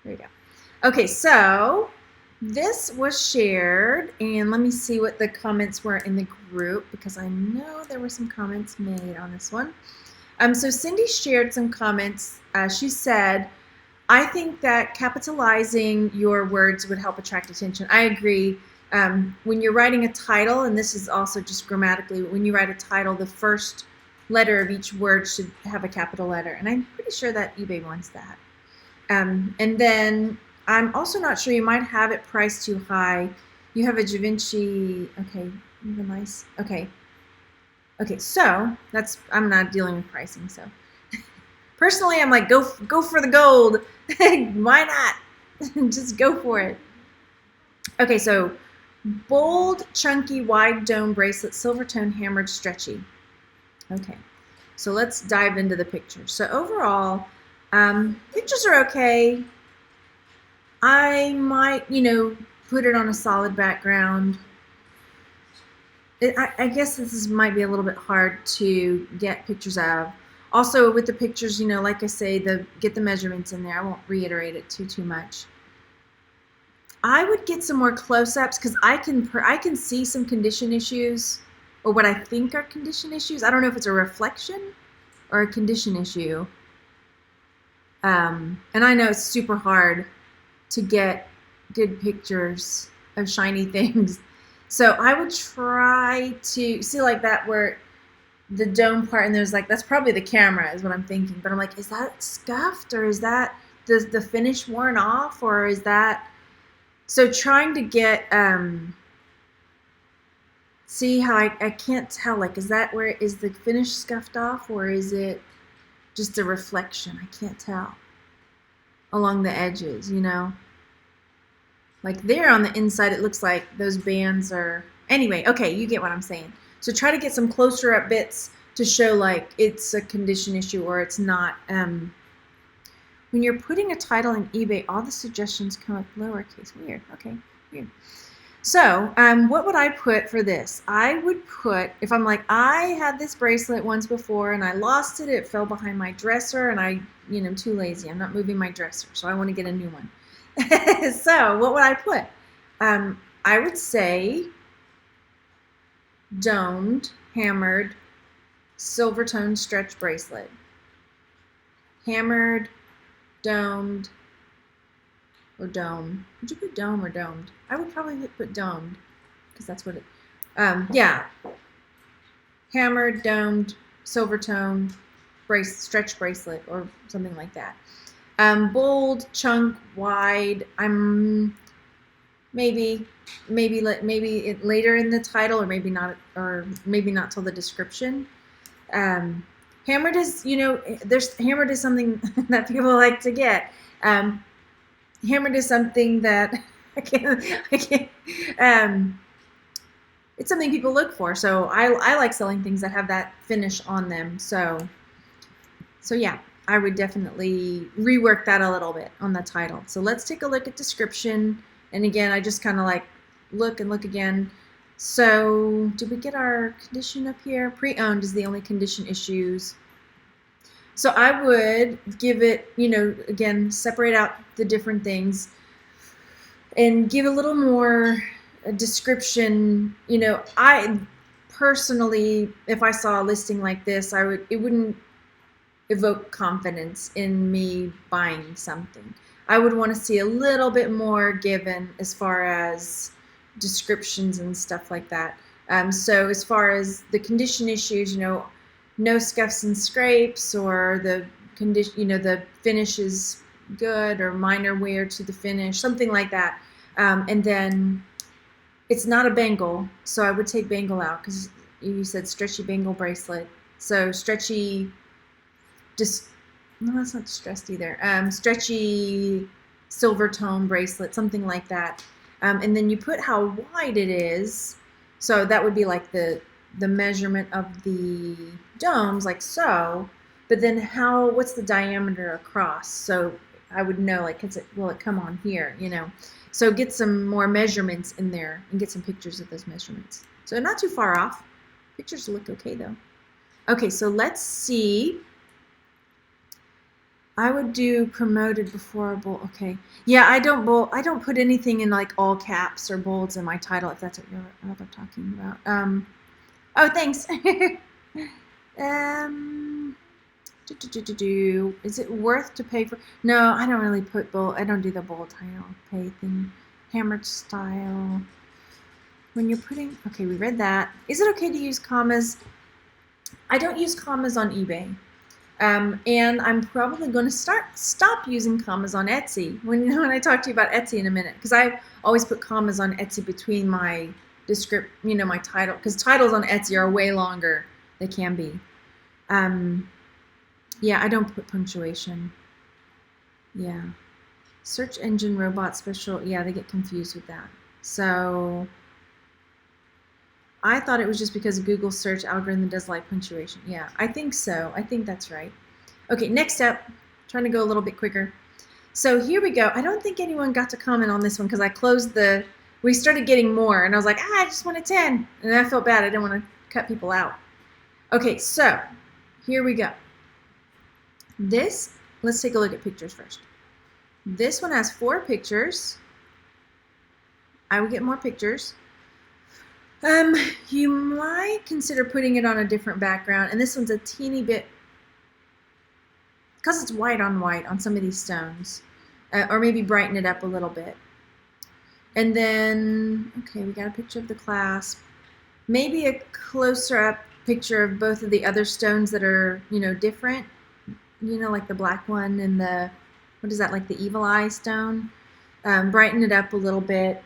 There you go. Okay, so this was shared, and let me see what the comments were in the group, because I know there were some comments made on this one. So Cindy shared some comments. She said, I think that capitalizing your words would help attract attention. I agree. When you're writing a title, and this is also just grammatically, when you write a title, the first letter of each word should have a capital letter, and I'm pretty sure that eBay wants that. And then I'm also not sure, you might have it priced too high. You have a Da Vinci, okay, you have a nice, okay, so I'm not dealing with pricing, so. Personally, I'm like, go for the gold. Why not? Just go for it. Okay, so bold, chunky, wide dome bracelet, silver tone, hammered, stretchy. Okay, so let's dive into the pictures. So overall, pictures are okay. I might, put it on a solid background. I guess might be a little bit hard to get pictures of. Also, with the pictures, like I say, get the measurements in there. I won't reiterate it too much. I would get some more close-ups, because I can see some condition issues, or what I think are condition issues. I don't know if it's a reflection or a condition issue. And I know it's super hard to get good pictures of shiny things. So I would try to see like that, where the dome part, and there's like, that's probably the camera is what I'm thinking, but I'm like, is that scuffed, or is that the finish worn off, or is that, so trying to get see how I can't tell, like, is that where, is the finish scuffed off, or is it just a reflection? I can't tell along the edges, you know, like there on the inside it looks like those bands are, anyway, okay, you get what I'm saying. So try to get some closer up bits to show like it's a condition issue or it's not. When you're putting a title in eBay, all the suggestions come up lowercase. Weird. Okay, weird. So what would I put for this? I would put, if I'm like, I had this bracelet once before and I lost it, it fell behind my dresser, and I, you know, I'm too lazy. I'm not moving my dresser, so I want to get a new one. So what would I put? I would say domed, hammered, silver toned stretch bracelet. Hammered, domed, or dome. Would you put dome or domed? I would probably put domed because that's what it, yeah. Hammered, domed, silver toned, stretch bracelet or something like that. Bold, chunk, wide. I'm maybe later in the title, or maybe not till the description. Hammered is, you know, hammered is something that people like to get. Hammered is something that I can't. It's something people look for. So I like selling things that have that finish on them. So yeah, I would definitely rework that a little bit on the title. So let's take a look at description. And again, I just kind of like look and look again. So did we get our condition up here? Pre-owned is the only condition issues. So I would give it, you know, again, separate out the different things and give a little more description. You know, I personally, if I saw a listing like this, it wouldn't evoke confidence in me buying something. I would want to see a little bit more given as far as descriptions and stuff like that. So as far as the condition issues, you know, no scuffs and scrapes, or the condition, you know, the finish is good, or minor wear to the finish, something like that. And then it's not a bangle, so I would take bangle out because you said stretchy bangle bracelet. So stretchy, just, no, that's not distressed either. Stretchy silver tone bracelet, something like that. And then you put how wide it is. So that would be like the measurement of the domes, like so. But then what's the diameter across? So I would know, like, will it come on here, you know? So get some more measurements in there and get some pictures of those measurements. So not too far off. Pictures look okay though. Okay, so let's see. I would do promoted before a bold. Okay. Yeah, I don't put anything in like all caps or bolds in my title, if that's what you're talking about. Oh, thanks. Is it worth to pay for? No, I don't really put bold. I don't do the bold title pay thing. Hammered style. When you're putting, okay, we read that. Is it okay to use commas? I don't use commas on eBay. And I'm probably going to stop using commas on Etsy when I talk to you about Etsy in a minute, because I always put commas on Etsy between my you know, my title, because titles on Etsy are way longer. They can be. Yeah, I don't put punctuation. Yeah. Search engine robot special. Yeah, they get confused with that. So I thought it was just because Google search algorithm does like punctuation. Yeah, I think so. I think that's right. Okay, next step. Trying to go a little bit quicker. So here we go. I don't think anyone got to comment on this one because I closed we started getting more, and I was like, I just wanted 10. And I felt bad. I didn't want to cut people out. Okay, so here we go. Let's take a look at pictures first. This one has 4 pictures. I would get more pictures. You might consider putting it on a different background, and this one's a teeny bit, because it's white on some of these stones, or maybe brighten it up a little bit. And then, okay, we got a picture of the clasp. Maybe a closer up picture of both of the other stones that are, different. Like the black one and the, what is that, like the evil eye stone. Brighten it up a little bit.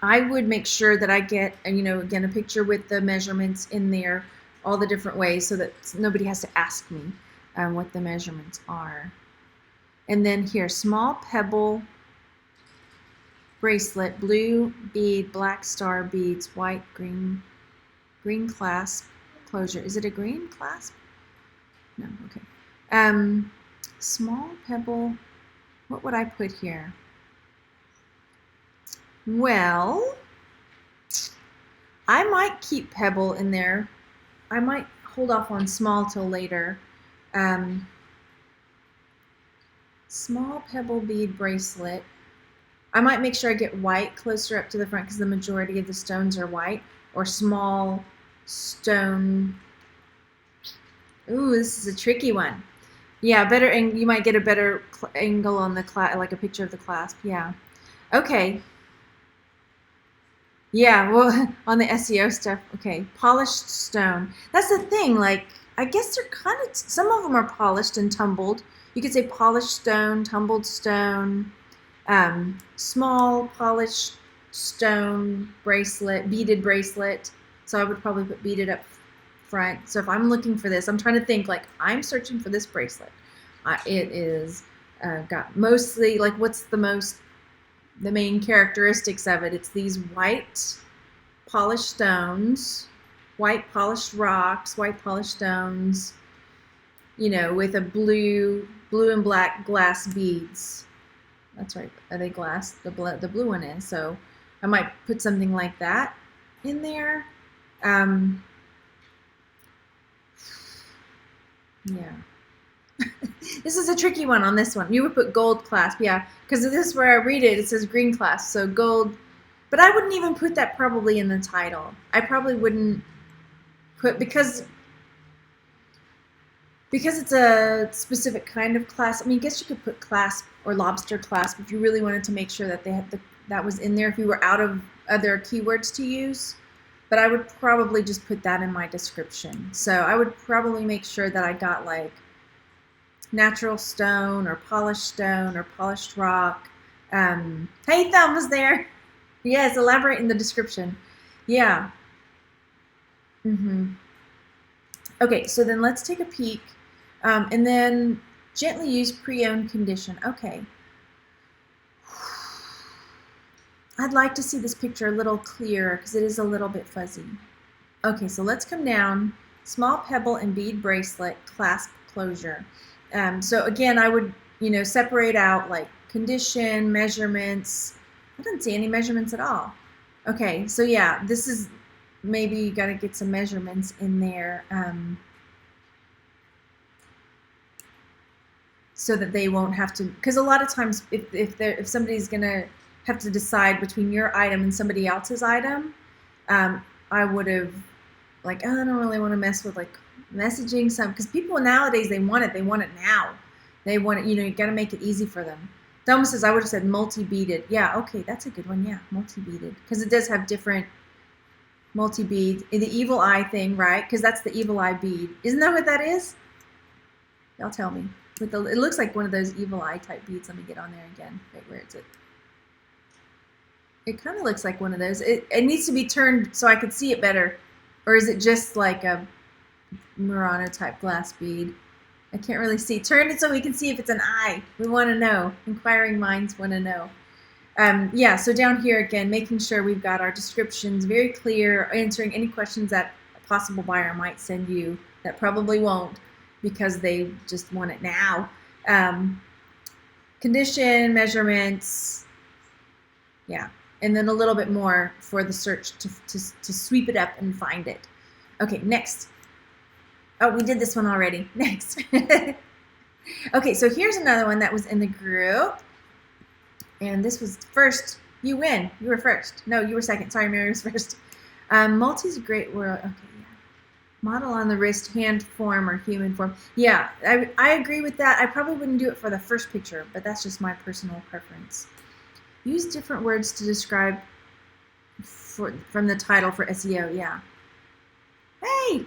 I would make sure that I get, again, a picture with the measurements in there, all the different ways, so that nobody has to ask me what the measurements are. And then here, small pebble bracelet, blue bead, black star beads, white, green clasp, closure. Is it a green clasp? No, okay. Small pebble, what would I put here? Well, I might keep pebble in there. I might hold off on small till later. Small pebble bead bracelet. I might make sure I get white closer up to the front because the majority of the stones are white, or small stone. Ooh, this is a tricky one. Yeah, better, and you might get a better angle on the like a picture of the clasp. Yeah. Okay. Yeah, well, on the SEO stuff. Okay, polished stone. That's the thing. Like, I guess they're kind of, some of them are polished and tumbled. You could say polished stone, tumbled stone, small polished stone bracelet, beaded bracelet. So I would probably put beaded up front. So if I'm looking for this, I'm trying to think, like, I'm searching for this bracelet. It is got mostly, like, what's the main characteristics of it? It's these white polished stones, white polished rocks, white polished stones, with a blue and black glass beads. That's right. Are they glass? The blue one is. So I might put something like that in there. Yeah. This is a tricky one on this one. You would put gold clasp, yeah, because this is where I read it. It says green clasp, so gold. But I wouldn't even put that probably in the title. I probably wouldn't put, because it's a specific kind of clasp. I mean, I guess you could put clasp or lobster clasp if you really wanted to make sure that they had that was in there if you were out of other keywords to use. But I would probably just put that in my description. So I would probably make sure that I got like natural stone or polished rock. Hey, Thumb was there. Yes, elaborate in the description. Yeah. Okay, so then let's take a peek. And then gently use pre-owned condition. Okay. I'd like to see this picture a little clearer because it is a little bit fuzzy. Okay, so let's come down. Small pebble and bead bracelet, clasp closure. So again, I would, separate out like condition, measurements. I didn't see any measurements at all. Okay, so yeah, this is, maybe you got to get some measurements in there so that they won't have to, because a lot of times if somebody's going to have to decide between your item and somebody else's item, I would have, like, oh, I don't really want to mess with like messaging some, because people nowadays, they want it now. They want it, you got to make it easy for them. Thelma says, I would have said multi-beaded. Yeah, okay, that's a good one. Yeah, multi-beaded, because it does have different multi-bead. The evil eye thing, right? Because that's the evil eye bead. Isn't that what that is? Y'all tell me. It looks like one of those evil eye type beads. Let me get on there again. Wait, where is it? It kind of looks like one of those. It needs to be turned so I could see it better. Or is it just like a Murano type glass bead? I can't really see. Turn it so we can see if it's an eye. We want to know. Inquiring minds want to know. Yeah, so down here again, making sure we've got our descriptions very clear, answering any questions that a possible buyer might send you that probably won't because they just want it now. Condition, measurements, yeah, and then a little bit more for the search to sweep it up and find it. Okay, next. Oh, we did this one already. Next. Okay, so here's another one that was in the group. And this was first. You win. You were first. No, you were second. Sorry, Mary was first. Multi's a great world. Okay, yeah. Model on the wrist, hand form or human form. Yeah, I agree with that. I probably wouldn't do it for the first picture, but that's just my personal preference. Use different words to describe from the title for SEO. Yeah. Hey, Yay!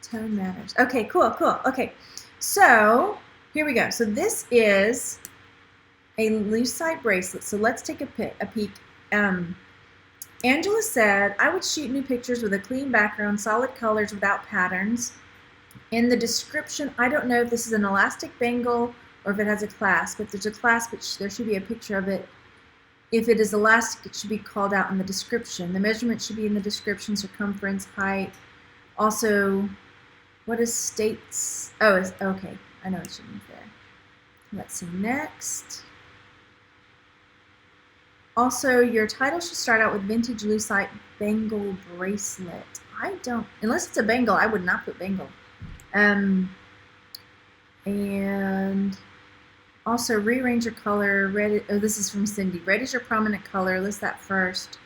Tone matters. Okay, cool. Okay, so here we go. So this is a lucite bracelet. So let's take a peek. Angela said, I would shoot new pictures with a clean background, solid colors without patterns. In the description, I don't know if this is an elastic bangle or if it has a clasp. If there's a clasp, there should be a picture of it. If it is elastic, it should be called out in the description. The measurement should be in the description, circumference, height. Also, what is states? Oh, okay. I know it should be there. Let's see, next. Also, your title should start out with vintage lucite bangle bracelet. I don't, unless it's a bangle, I would not put bangle. And also rearrange your color. Red. Oh, this is from Cindy. Red is your prominent color. List that first.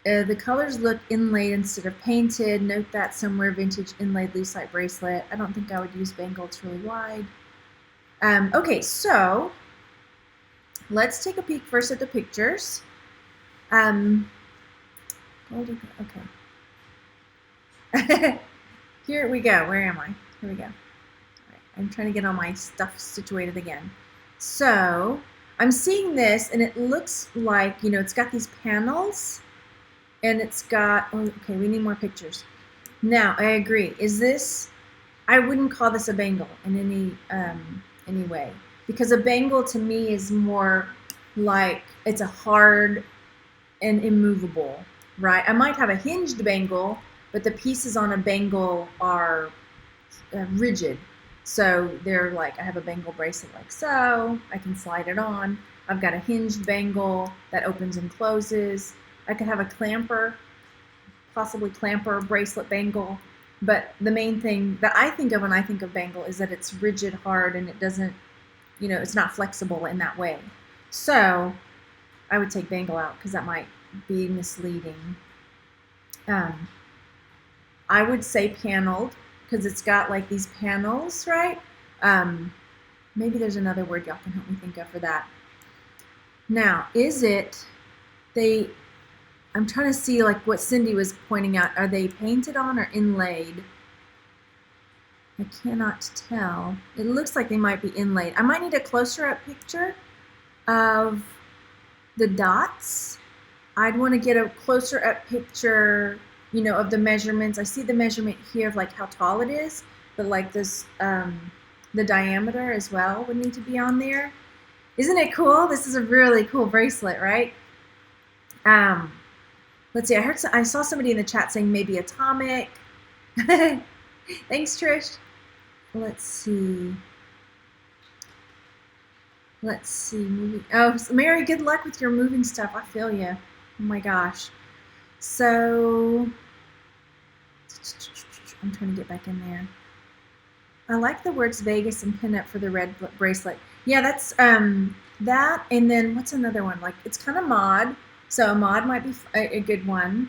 The colors look inlaid instead of painted. Note that somewhere. Vintage inlaid lucite bracelet. I don't think I would use bangle. It's really wide. Okay, so let's take a peek first at the pictures. Okay. Here we go. Where am I? Here we go. All right. I'm trying to get all my stuff situated again. So I'm seeing this, and it looks like, you know, it's got these panels, and it's got, oh, okay, we need more pictures. Now, I agree. Is this, I wouldn't call this a bangle in any way, because a bangle to me is more like it's a hard and immovable, right? I might have a hinged bangle, but the pieces on a bangle are rigid. So they're like, I have a bangle bracelet like so, I can slide it on. I've got a hinged bangle that opens and closes. I could have a clamper, possibly clamper bracelet bangle. But the main thing that I think of when I think of bangle is that it's rigid, hard, and it doesn't, you know, it's not flexible in that way. So I would take bangle out because that might be misleading. I would say paneled because it's got like these panels, right? Maybe there's another word y'all can help me think of for that. Now, is it, I'm trying to see like what Cindy was pointing out. Are they painted on or inlaid? I cannot tell. It looks like they might be inlaid. I might need a closer up picture of the dots. I'd want to get a closer up picture, you know, of the measurements. I see the measurement here of like how tall it is, but like this, the diameter as well would need to be on there. Isn't it cool? This is a really cool bracelet, right? Let's see, I saw somebody in the chat saying maybe atomic. Thanks, Trish. Let's see. Moving. Oh, Mary, good luck with your moving stuff. I feel you. Oh my gosh. So, I'm trying to get back in there. I like the words Vegas and pinup for the red bracelet. Yeah, that's that. And then what's another one? Like, it's kind of mod. So a mod might be a good one.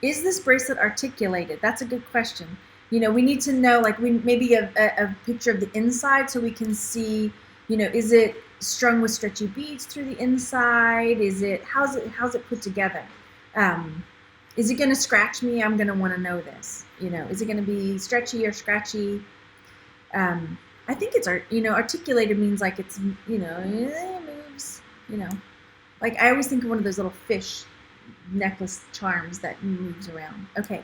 Is this bracelet articulated? That's a good question. You know, we need to know, like, maybe a picture of the inside so we can see, you know, is it strung with stretchy beads through the inside? Is it, how's it put together? Is it going to scratch me? I'm going to want to know this. You know, is it going to be stretchy or scratchy? I think it's, you know, articulated means like it's, you know, it moves, you know. Like, I always think of one of those little fish necklace charms that moves around. Okay,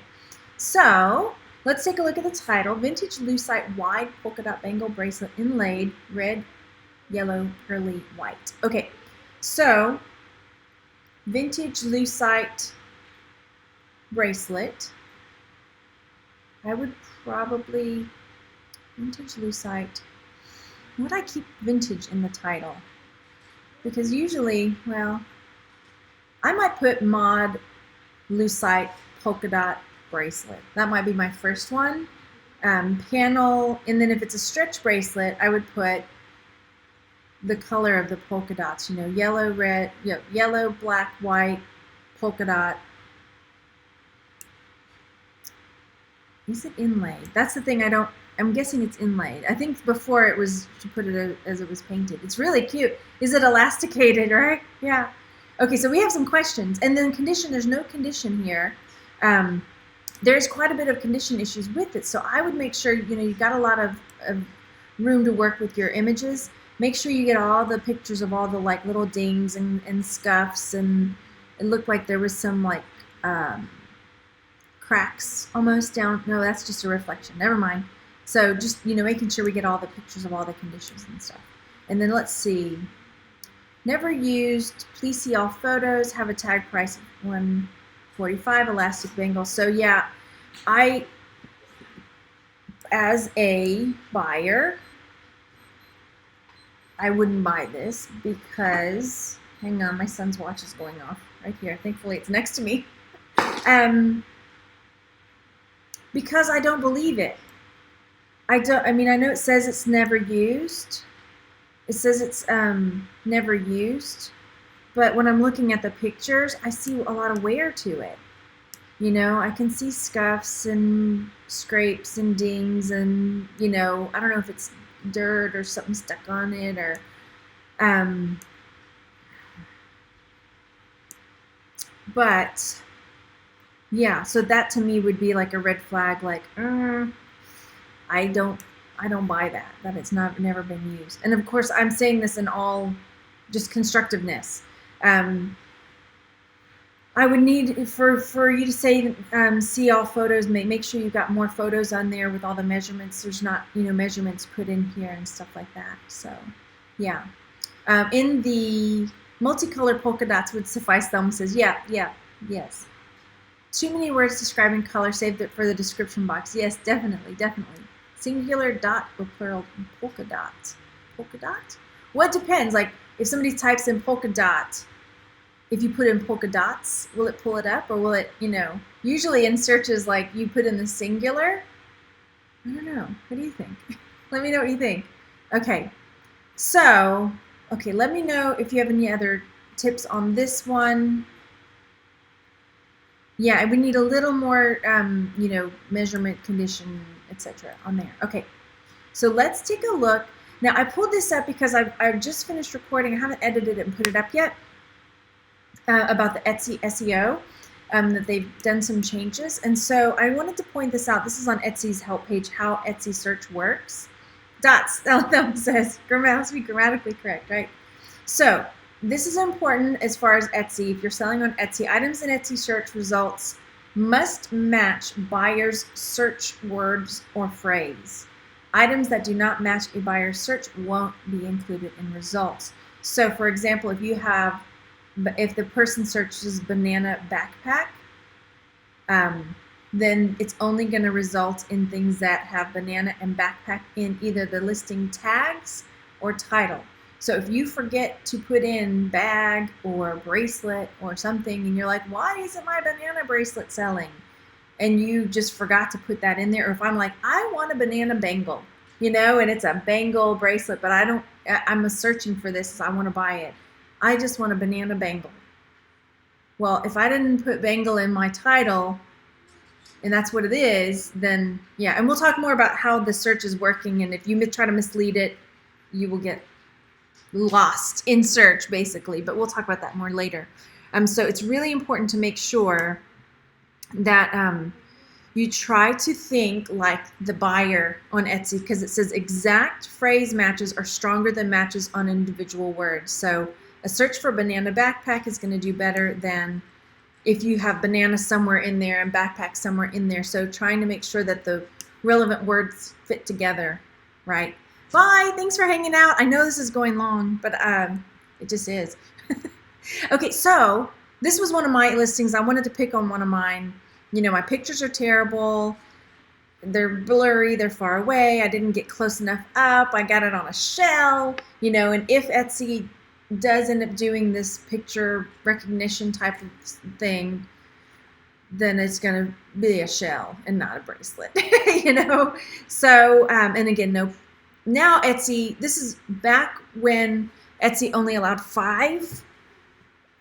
so let's take a look at the title. Vintage lucite wide polka dot bangle bracelet inlaid red, yellow, pearly, white. Okay, so vintage lucite bracelet. I would probably, vintage lucite. Would I keep vintage in the title? Because usually, well, I might put mod lucite polka dot bracelet. That might be my first one. Panel, and then if it's a stretch bracelet, I would put the color of the polka dots. You know, yellow, red, yellow, black, white, polka dot. Is it inlaid? That's the thing I don't. I'm guessing it's inlaid. I think before it was, she put it as it was painted. It's really cute. Is it elasticated, right? Yeah. Okay, so we have some questions. And then condition, there's no condition here. There's quite a bit of condition issues with it. So I would make sure, you've got a lot of room to work with your images. Make sure you get all the pictures of all the like little dings and scuffs, and it looked like there was some like cracks almost down. No, that's just a reflection. Never mind. So just, making sure we get all the pictures of all the conditions and stuff. And then let's see. Never used. Please see all photos. Have a tag price of $145. Elastic bangle. So yeah, as a buyer, I wouldn't buy this because, hang on, my son's watch is going off right here. Thankfully, it's next to me. Because I don't believe it. I know it says it's never used. It says it's never used, but when I'm looking at the pictures, I see a lot of wear to it. I can see scuffs and scrapes and dings, and I don't know if it's dirt or something stuck on it, or but yeah, so that to me would be like a red flag, like I don't buy that it's never been used. And of course, I'm saying this in all just constructiveness. I would need for you to say see all photos. Make sure you've got more photos on there with all the measurements. There's not measurements put in here and stuff like that. So yeah, in the multicolor polka dots would suffice. Thelma says yes. Too many words describing color. Save it for the description box. Yes, definitely. Singular dot or plural polka dot? Polka dot? Well, it depends. Like if somebody types in polka dot, if you put in polka dots, will it pull it up, or will it, usually in searches like you put in the singular? I don't know. What do you think? Let me know what you think. Okay. So, let me know if you have any other tips on this one. Yeah, we need a little more, measurement, condition, etc. on there. Okay, so let's take a look. Now, I pulled this up because I've just finished recording. I haven't edited it and put it up yet about the Etsy SEO, that they've done some changes. And so I wanted to point this out. This is on Etsy's help page, how Etsy search works. Dots, that says, has to be grammatically correct, right? So this is important as far as Etsy. If you're selling on Etsy, items in Etsy search results must match buyer's search words or phrase. Items that do not match a buyer's search won't be included in results. So for example, if the person searches banana backpack, then it's only going to result in things that have banana and backpack in either the listing tags or title. So if you forget to put in bag or bracelet or something, and you're like, why isn't my banana bracelet selling? And you just forgot to put that in there. Or if I'm like, I want a banana bangle, and it's a bangle bracelet, but I'm searching for this, I want to buy it. I just want a banana bangle. Well, if I didn't put bangle in my title, and that's what it is, then yeah. And we'll talk more about how the search is working, and if you try to mislead it, you will get lost in search, basically. But we'll talk about that more later. So it's really important to make sure that you try to think like the buyer on Etsy, because it says exact phrase matches are stronger than matches on individual words. So a search for banana backpack is going to do better than if you have banana somewhere in there and backpack somewhere in there. So trying to make sure that the relevant words fit together, right? Bye. Thanks for hanging out. I know this is going long, but it just is. Okay, so this was one of my listings. I wanted to pick on one of mine. My pictures are terrible. They're blurry. They're far away. I didn't get close enough up. I got it on a shell, and if Etsy does end up doing this picture recognition type of thing, then it's going to be a shell and not a bracelet, So, and again, now Etsy, this is back when Etsy only allowed 5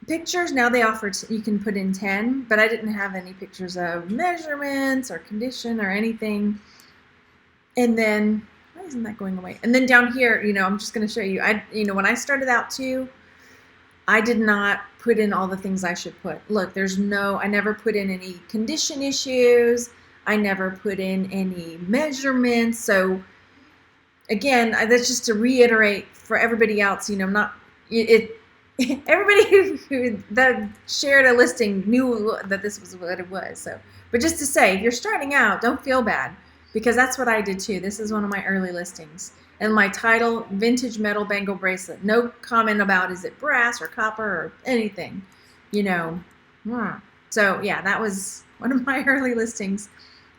pictures. Now they offer, you can put in 10, but I didn't have any pictures of measurements or condition or anything. And then, why isn't that going away? And then down here, I'm just going to show you, when I started out too, I did not put in all the things I should put. Look, I never put in any condition issues. I never put in any measurements. So again, that's just to reiterate for everybody else, everybody who that shared a listing knew that this was what it was. So, but just to say, if you're starting out, don't feel bad, because that's what I did too. This is one of my early listings. And my title, vintage metal bangle bracelet. No comment about is it brass or copper or anything, So yeah, that was one of my early listings.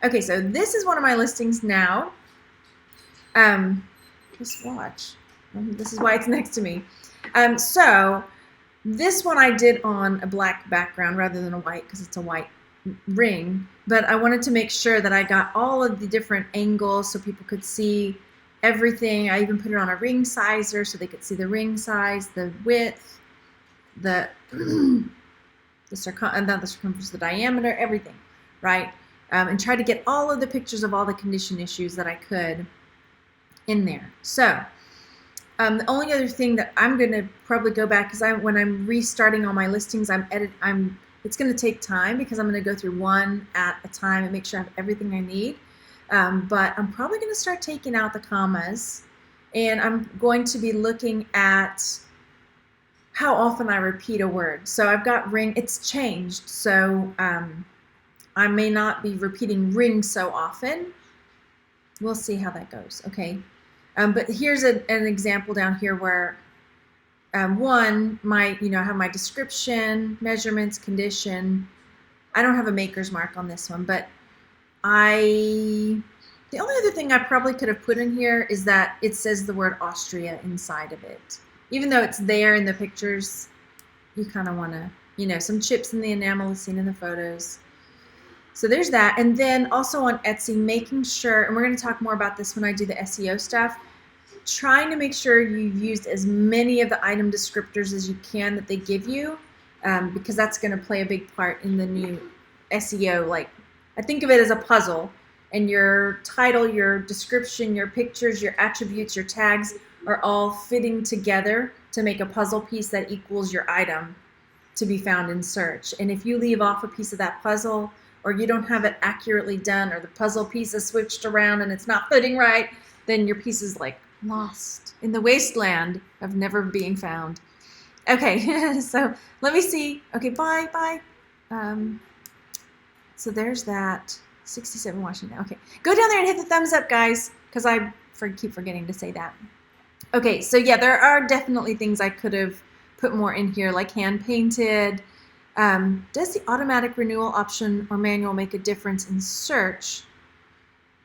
Okay, so this is one of my listings now. Just watch. This is why it's next to me. So this one I did on a black background rather than a white, because it's a white ring. But I wanted to make sure that I got all of the different angles so people could see everything. I even put it on a ring sizer so they could see the ring size, the width, the circumference, the diameter, everything, right? And try to get all of the pictures of all the condition issues that I could in there. So the only other thing that I'm going to probably go back, because when I'm restarting all my listings, it's going to take time, because I'm going to go through one at a time and make sure I have everything I need. But I'm probably going to start taking out the commas, and I'm going to be looking at how often I repeat a word. So I've got ring, it's changed. So I may not be repeating ring so often. We'll see how that goes, okay? But here's an example down here where I have my description, measurements, condition. I don't have a maker's mark on this one, but the only other thing I probably could have put in here is that it says the word Austria inside of it. Even though it's there in the pictures, you kind of want to, some chips in the enamel is seen in the photos. So there's that. And then also on Etsy, making sure, and we're going to talk more about this when I do the SEO stuff, trying to make sure you've used as many of the item descriptors as you can that they give you, because that's going to play a big part in the new SEO. Like, I think of it as a puzzle, and your title, your description, your pictures, your attributes, your tags are all fitting together to make a puzzle piece that equals your item to be found in search. And if you leave off a piece of that puzzle, or you don't have it accurately done, or the puzzle piece is switched around and it's not fitting right, then your piece is like lost in the wasteland of never being found. Okay, so let me see. Okay, bye. So there's that. 67 watching now. Okay, go down there and hit the thumbs up, guys, because I keep forgetting to say that. Okay, so yeah, there are definitely things I could have put more in here, like hand painted. Does the automatic renewal option or manual make a difference in search?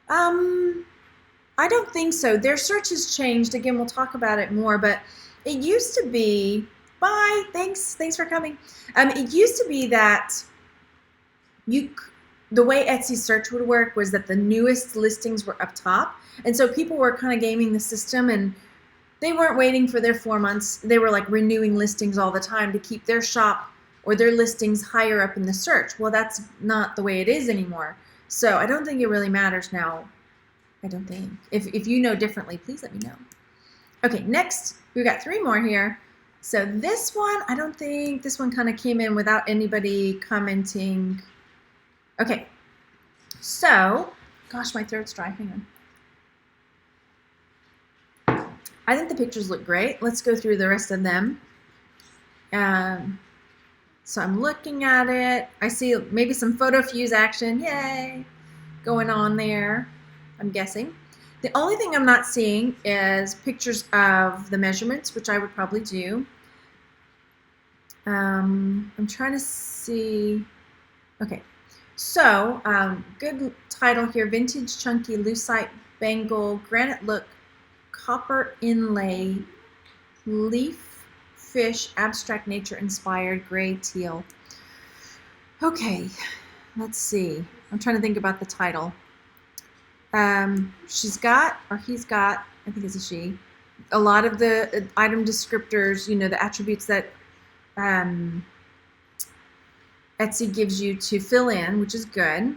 I don't think so. Their search has changed. Again, we'll talk about it more, but it used to be, bye, thanks for coming. It used to be that the way Etsy search would work was that the newest listings were up top. And so people were kind of gaming the system, and they weren't waiting for their 4 months. They were like renewing listings all the time to keep their shop or their listings higher up in the search. Well, that's not the way it is anymore. So I don't think it really matters now. I don't think. If you know differently, please let me know. Okay, next, we've got 3 more here. So this one, I don't think, this one kind of came in without anybody commenting. Okay, so, gosh, my throat's dry, hang on. I think the pictures look great. Let's go through the rest of them. So I'm looking at it. I see maybe some photo fuse action, yay, going on there, I'm guessing. The only thing I'm not seeing is pictures of the measurements, which I would probably do. I'm trying to see, okay. So, good title here, Vintage Chunky Lucite Bangle Granite Look Copper Inlay Leaf Fish Abstract Nature Inspired Gray Teal. Okay, let's see. I'm trying to think about the title. She's got, or he's got, I think it's a she, a lot of the item descriptors, the attributes that Etsy gives you to fill in, which is good.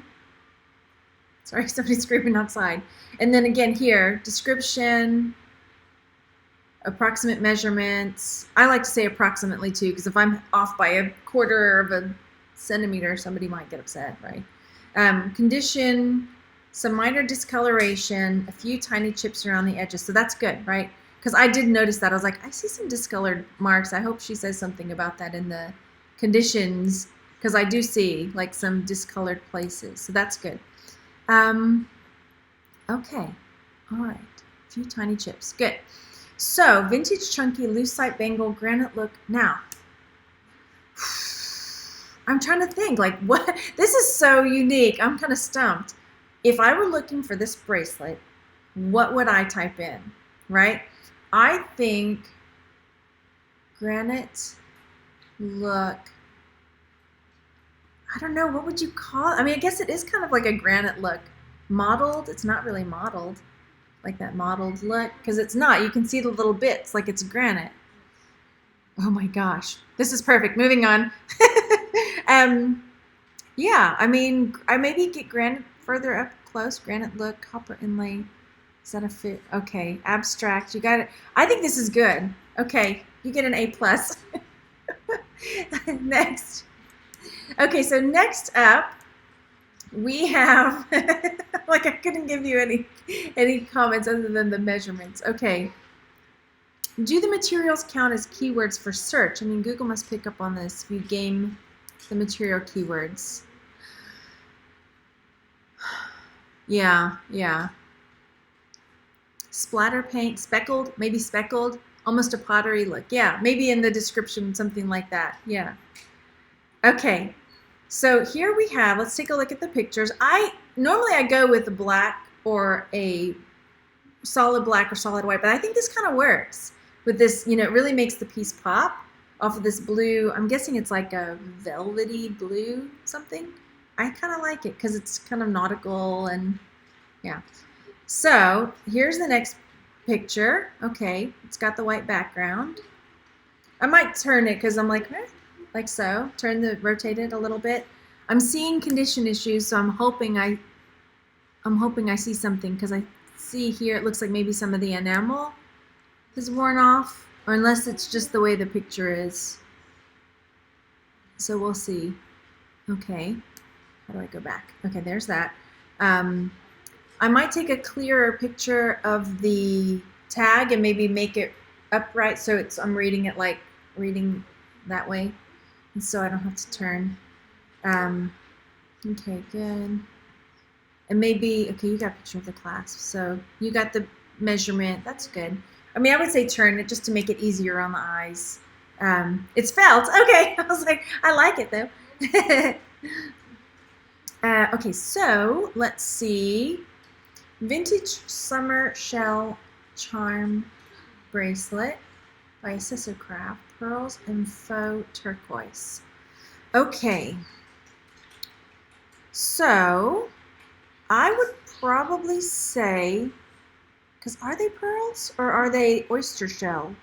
Sorry, somebody's screaming outside. And then again here, description. Approximate measurements. I like to say approximately too, because if I'm off by a quarter of a centimeter, somebody might get upset, right? Condition, some minor discoloration, a few tiny chips around the edges. So that's good, right? Because I did notice that. I was like, I see some discolored marks. I hope she says something about that in the conditions, because I do see like some discolored places. So that's good. Okay. All right. A few tiny chips. Good. So, vintage chunky lucite bangle granite look. Now, I'm trying to think, like, what? This is so unique. I'm kind of stumped. If I were looking for this bracelet, what would I type in, right? I think granite look. I don't know. What would you call it? I mean, I guess it is kind of like a granite look. Mottled. It's not really mottled, like that mottled look, because it's not. You can see the little bits, like it's granite. Oh my gosh. This is perfect. Moving on. Yeah, I mean, I maybe get granite further up close. Granite look, copper inlay. Is that a fit? Okay, abstract. You got it. I think this is good. Okay, you get an A+. Next. Okay, so next up, we have, like I couldn't give you any comments other than the measurements. Okay. Do the materials count as keywords for search? I mean, Google must pick up on this if you game the material keywords. Yeah. Splatter paint, speckled, maybe speckled, almost a pottery look. Yeah, maybe in the description, something like that. Yeah. Okay, so here we have, let's take a look at the pictures. Normally I go with a black or a solid black or solid white, but I think this kind of works with this, it really makes the piece pop off of this blue. I'm guessing it's like a velvety blue something. I kind of like it because it's kind of nautical and yeah. So here's the next picture. Okay, it's got the white background. I might turn it because I'm like so. Rotate it a little bit. I'm seeing condition issues, so I'm hoping I see something, because I see here it looks like maybe some of the enamel is worn off, or unless it's just the way the picture is. So we'll see. Okay, how do I go back? Okay, there's that. I might take a clearer picture of the tag and maybe make it upright so I'm reading it like reading that way, and so I don't have to turn. Okay, good. And maybe, okay, you got a picture of the clasp, so you got the measurement. That's good. I mean, I would say turn it just to make it easier on the eyes. It's felt. Okay, I was like, I like it though. Okay, so let's see. Vintage Summer Shell Charm Bracelet by Craft, pearls and faux turquoise. Okay, so I would probably say, because are they pearls or are they oyster shell?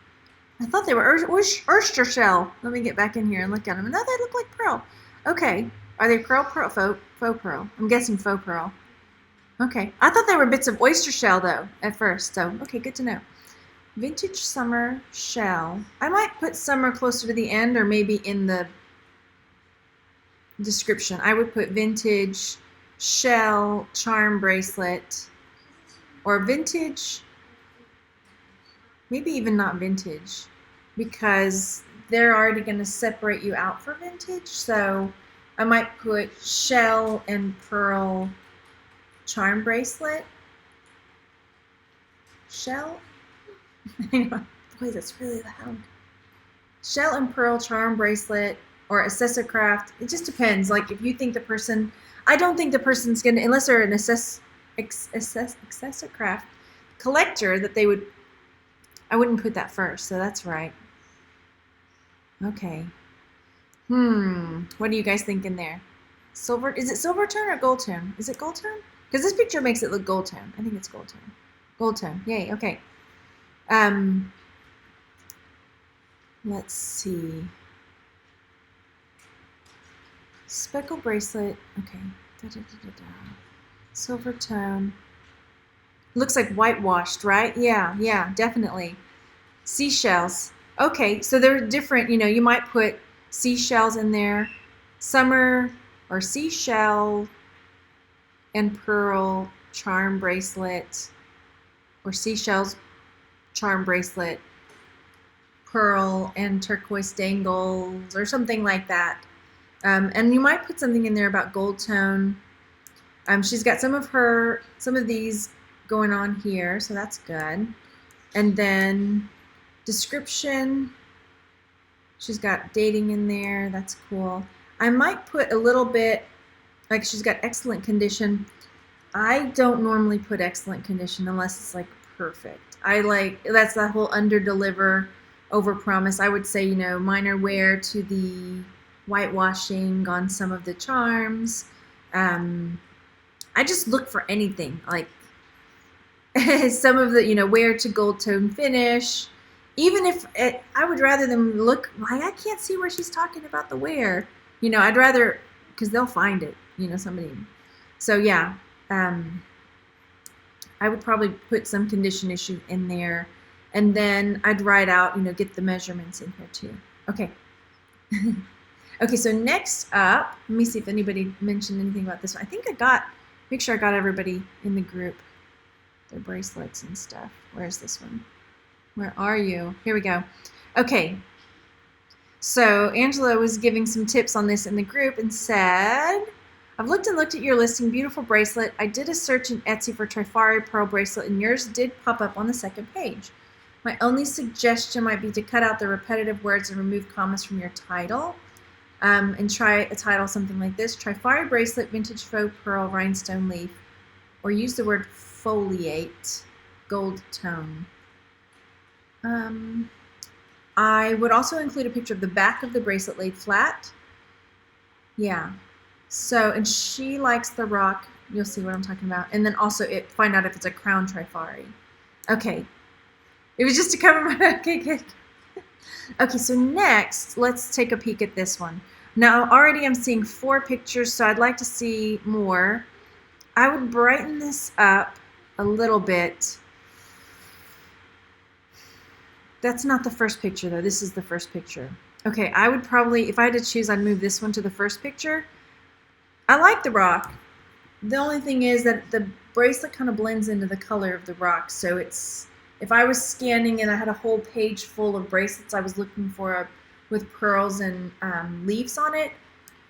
I thought they were oyster shell. Let me get back in here and look at them. No, they look like pearl. Okay, are they pearl, faux pearl? I'm guessing faux pearl. Okay, I thought they were bits of oyster shell though at first, so okay, good to know. Vintage Summer Shell. I might put summer closer to the end or maybe in the description. I would put vintage shell charm bracelet, or vintage, maybe even not vintage, because they're already going to separate you out for vintage. So I might put shell and pearl charm bracelet. Shell. Hang on. Boy, that's really loud. Shell and pearl charm bracelet or accessor craft. It just depends. Like if you think the person, I don't think the person's gonna, unless they're an accessor craft collector, that they would. I wouldn't put that first. So that's right. Okay. What do you guys think in there? Silver? Is it silver tone or gold tone? Is it gold tone? Because this picture makes it look gold tone. I think it's gold tone. Gold tone. Yay. Okay. Let's see. Speckle bracelet. Okay. Silver tone. Looks like whitewashed, right? Yeah, definitely. Seashells. Okay, so they're different. You know, you might put seashells in there, summer or seashell and pearl charm bracelet, or seashells charm bracelet, pearl and turquoise dangles, or something like that. And you might put something in there about gold tone. She's got some of these going on here, so that's good. And then description, she's got dating in there, that's cool. I might put a little bit, like she's got excellent condition. I don't normally put excellent condition unless it's like perfect. That's that whole under deliver, over promise. I would say, you know, minor wear to the whitewashing on some of the charms. I just look for anything, like some of the, you know, wear to gold tone finish. Even if I would rather them look like, I can't see where she's talking about the wear. You know, I'd rather, because they'll find it, you know, somebody. So yeah, I would probably put some condition issue in there. And then I'd write out, you know, get the measurements in here too. Okay. Okay, so next up, let me see if anybody mentioned anything about this one. I think make sure I got everybody in the group, their bracelets and stuff. Where's this one? Where are you? Here we go. Okay, so Angela was giving some tips on this in the group and said, I've looked at your listing, beautiful bracelet. I did a search in Etsy for Trifari pearl bracelet, and yours did pop up on the second page. My only suggestion might be to cut out the repetitive words and remove commas from your title. And try a title something like this: Trifari bracelet, vintage faux pearl rhinestone leaf, or use the word foliate, gold tone. I would also include a picture of the back of the bracelet laid flat. Yeah. So, and she likes the rock. You'll see what I'm talking about. And then also find out if it's a crown Trifari. Okay. It was just to cover my, okay, good. Okay, so next, let's take a peek at this one. Now, already I'm seeing 4 pictures, so I'd like to see more. I would brighten this up a little bit. That's not the first picture, though. This is the first picture. Okay, I would probably, if I had to choose, I'd move this one to the first picture. I like the rock. The only thing is that the bracelet kind of blends into the color of the rock, so it's, if I was scanning and I had a whole page full of bracelets I was looking for with pearls and leaves on it,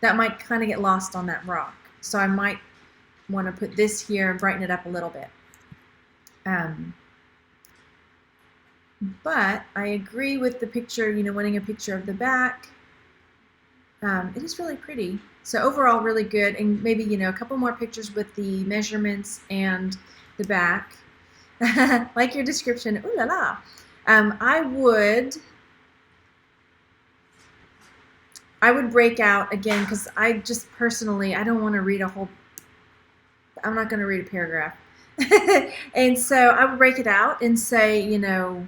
that might kind of get lost on that rock. So I might want to put this here and brighten it up a little bit. But I agree with the picture, you know, wanting a picture of the back. It is really pretty. So overall, really good. And maybe, you know, a couple more pictures with the measurements and the back. Like your description, ooh la la. I would break out again, because I just personally, I don't want to read I'm not going to read a paragraph. And so I would break it out and say, you know,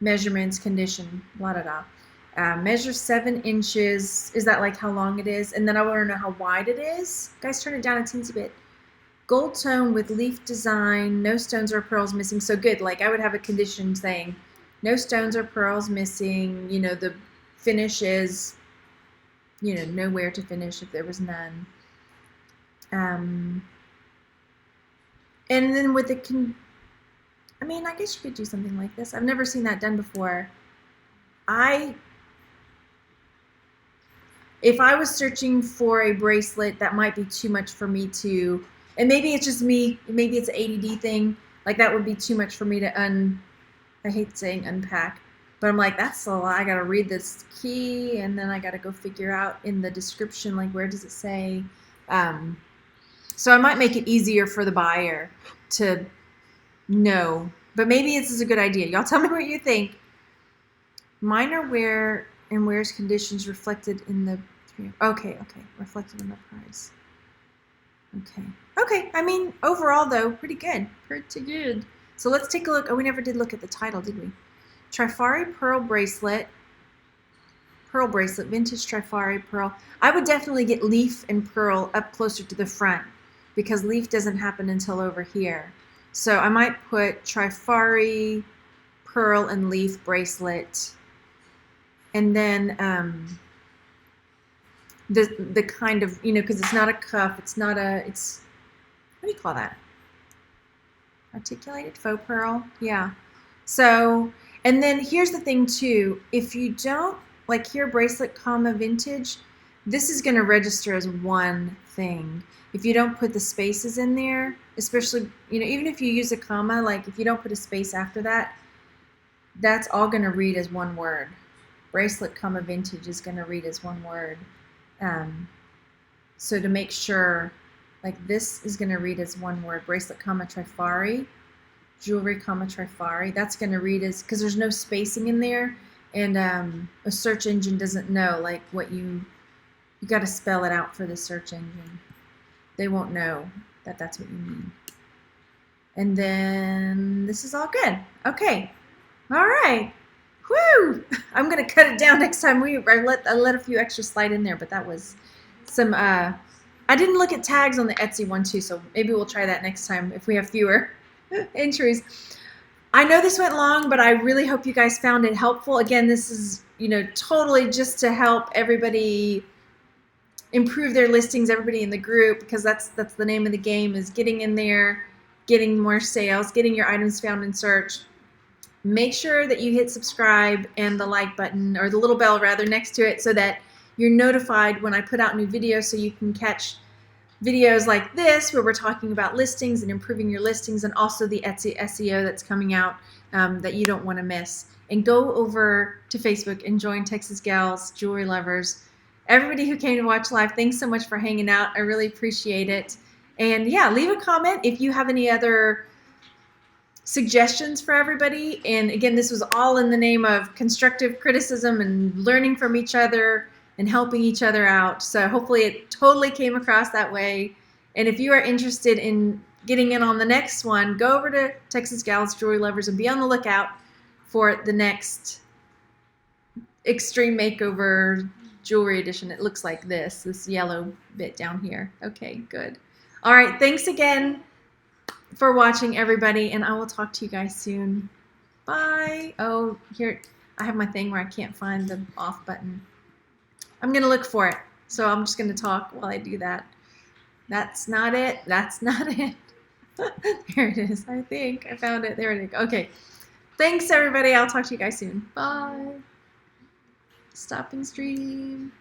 measurements, condition, blah, blah, blah. Measure 7 inches. Is that like how long it is? And then I want to know how wide it is. Guys, turn it down a teensy bit. Gold tone with leaf design, no stones or pearls missing. So good, like I would have a condition saying no stones or pearls missing, you know, the finish is, you know, nowhere to finish if there was none. And then with the, I mean, I guess you could do something like this. I've never seen that done before. If I was searching for a bracelet, that might be too much for me to, and maybe it's just me, maybe it's an ADD thing, like that would be too much for me to I hate saying unpack, but I'm like, that's a lot. I got to read this key, and then I got to go figure out in the description, like, where does it say? So I might make it easier for the buyer to know, but maybe this is a good idea. Y'all tell me what you think. Minor wear and wears conditions reflected in the, okay, reflected in the price. Okay, I mean, overall though, pretty good. So let's take a look. Oh, we never did look at the title, did we? Trifari pearl bracelet, vintage Trifari pearl. I would definitely get leaf and pearl up closer to the front, because leaf doesn't happen until over here. So I might put Trifari pearl and leaf bracelet. And then the kind of, you know, because it's not a cuff, it's not a, it's, what do you call that? Articulated faux pearl? Yeah. So, and then here's the thing too, if you don't, like here, bracelet, comma, vintage, this is going to register as one thing. If you don't put the spaces in there, especially, you know, even if you use a comma, like if you don't put a space after that, that's all going to read as one word. Bracelet, comma, vintage is going to read as one word. So to make sure, like this is going to read as one word, bracelet, comma, trifari, jewelry, comma, trifari. That's going to read as, because there's no spacing in there, and a search engine doesn't know like what you got to spell it out for the search engine. They won't know that that's what you mean. And then this is all good. Okay. All right. Whew! I'm gonna cut it down next time. I let a few extra slide in there, but that was some. I didn't look at tags on the Etsy one too, so maybe we'll try that next time if we have fewer entries. I know this went long, but I really hope you guys found it helpful. Again, this is, you know, totally just to help everybody improve their listings, everybody in the group, because that's the name of the game, is getting in there, getting more sales, getting your items found in search. Make sure that you hit subscribe and the like button, or the little bell rather, next to it, so that you're notified when I put out new videos, so you can catch videos like this where we're talking about listings and improving your listings, and also the Etsy SEO that's coming out that you don't want to miss. And go over to Facebook and join Texas Gals, Jewelry Lovers. Everybody who came to watch live, thanks so much for hanging out. I really appreciate it. And yeah, leave a comment if you have any other suggestions for everybody. And again, this was all in the name of constructive criticism and learning from each other and helping each other out. So hopefully it totally came across that way. And if you are interested in getting in on the next one, go over to Texas Gals, Jewelry Lovers, and be on the lookout for the next Extreme Makeover Jewelry Edition. It looks like this yellow bit down here. Okay, good. All right, thanks again for watching, everybody, and I will talk to you guys soon. Bye. Oh, here, I have my thing where I can't find the off button. I'm going to look for it, so I'm just going to talk while I do that. That's not it. That's not it. There it is. I think I found it. There it is. Okay. Thanks, everybody. I'll talk to you guys soon. Bye. Stopping stream.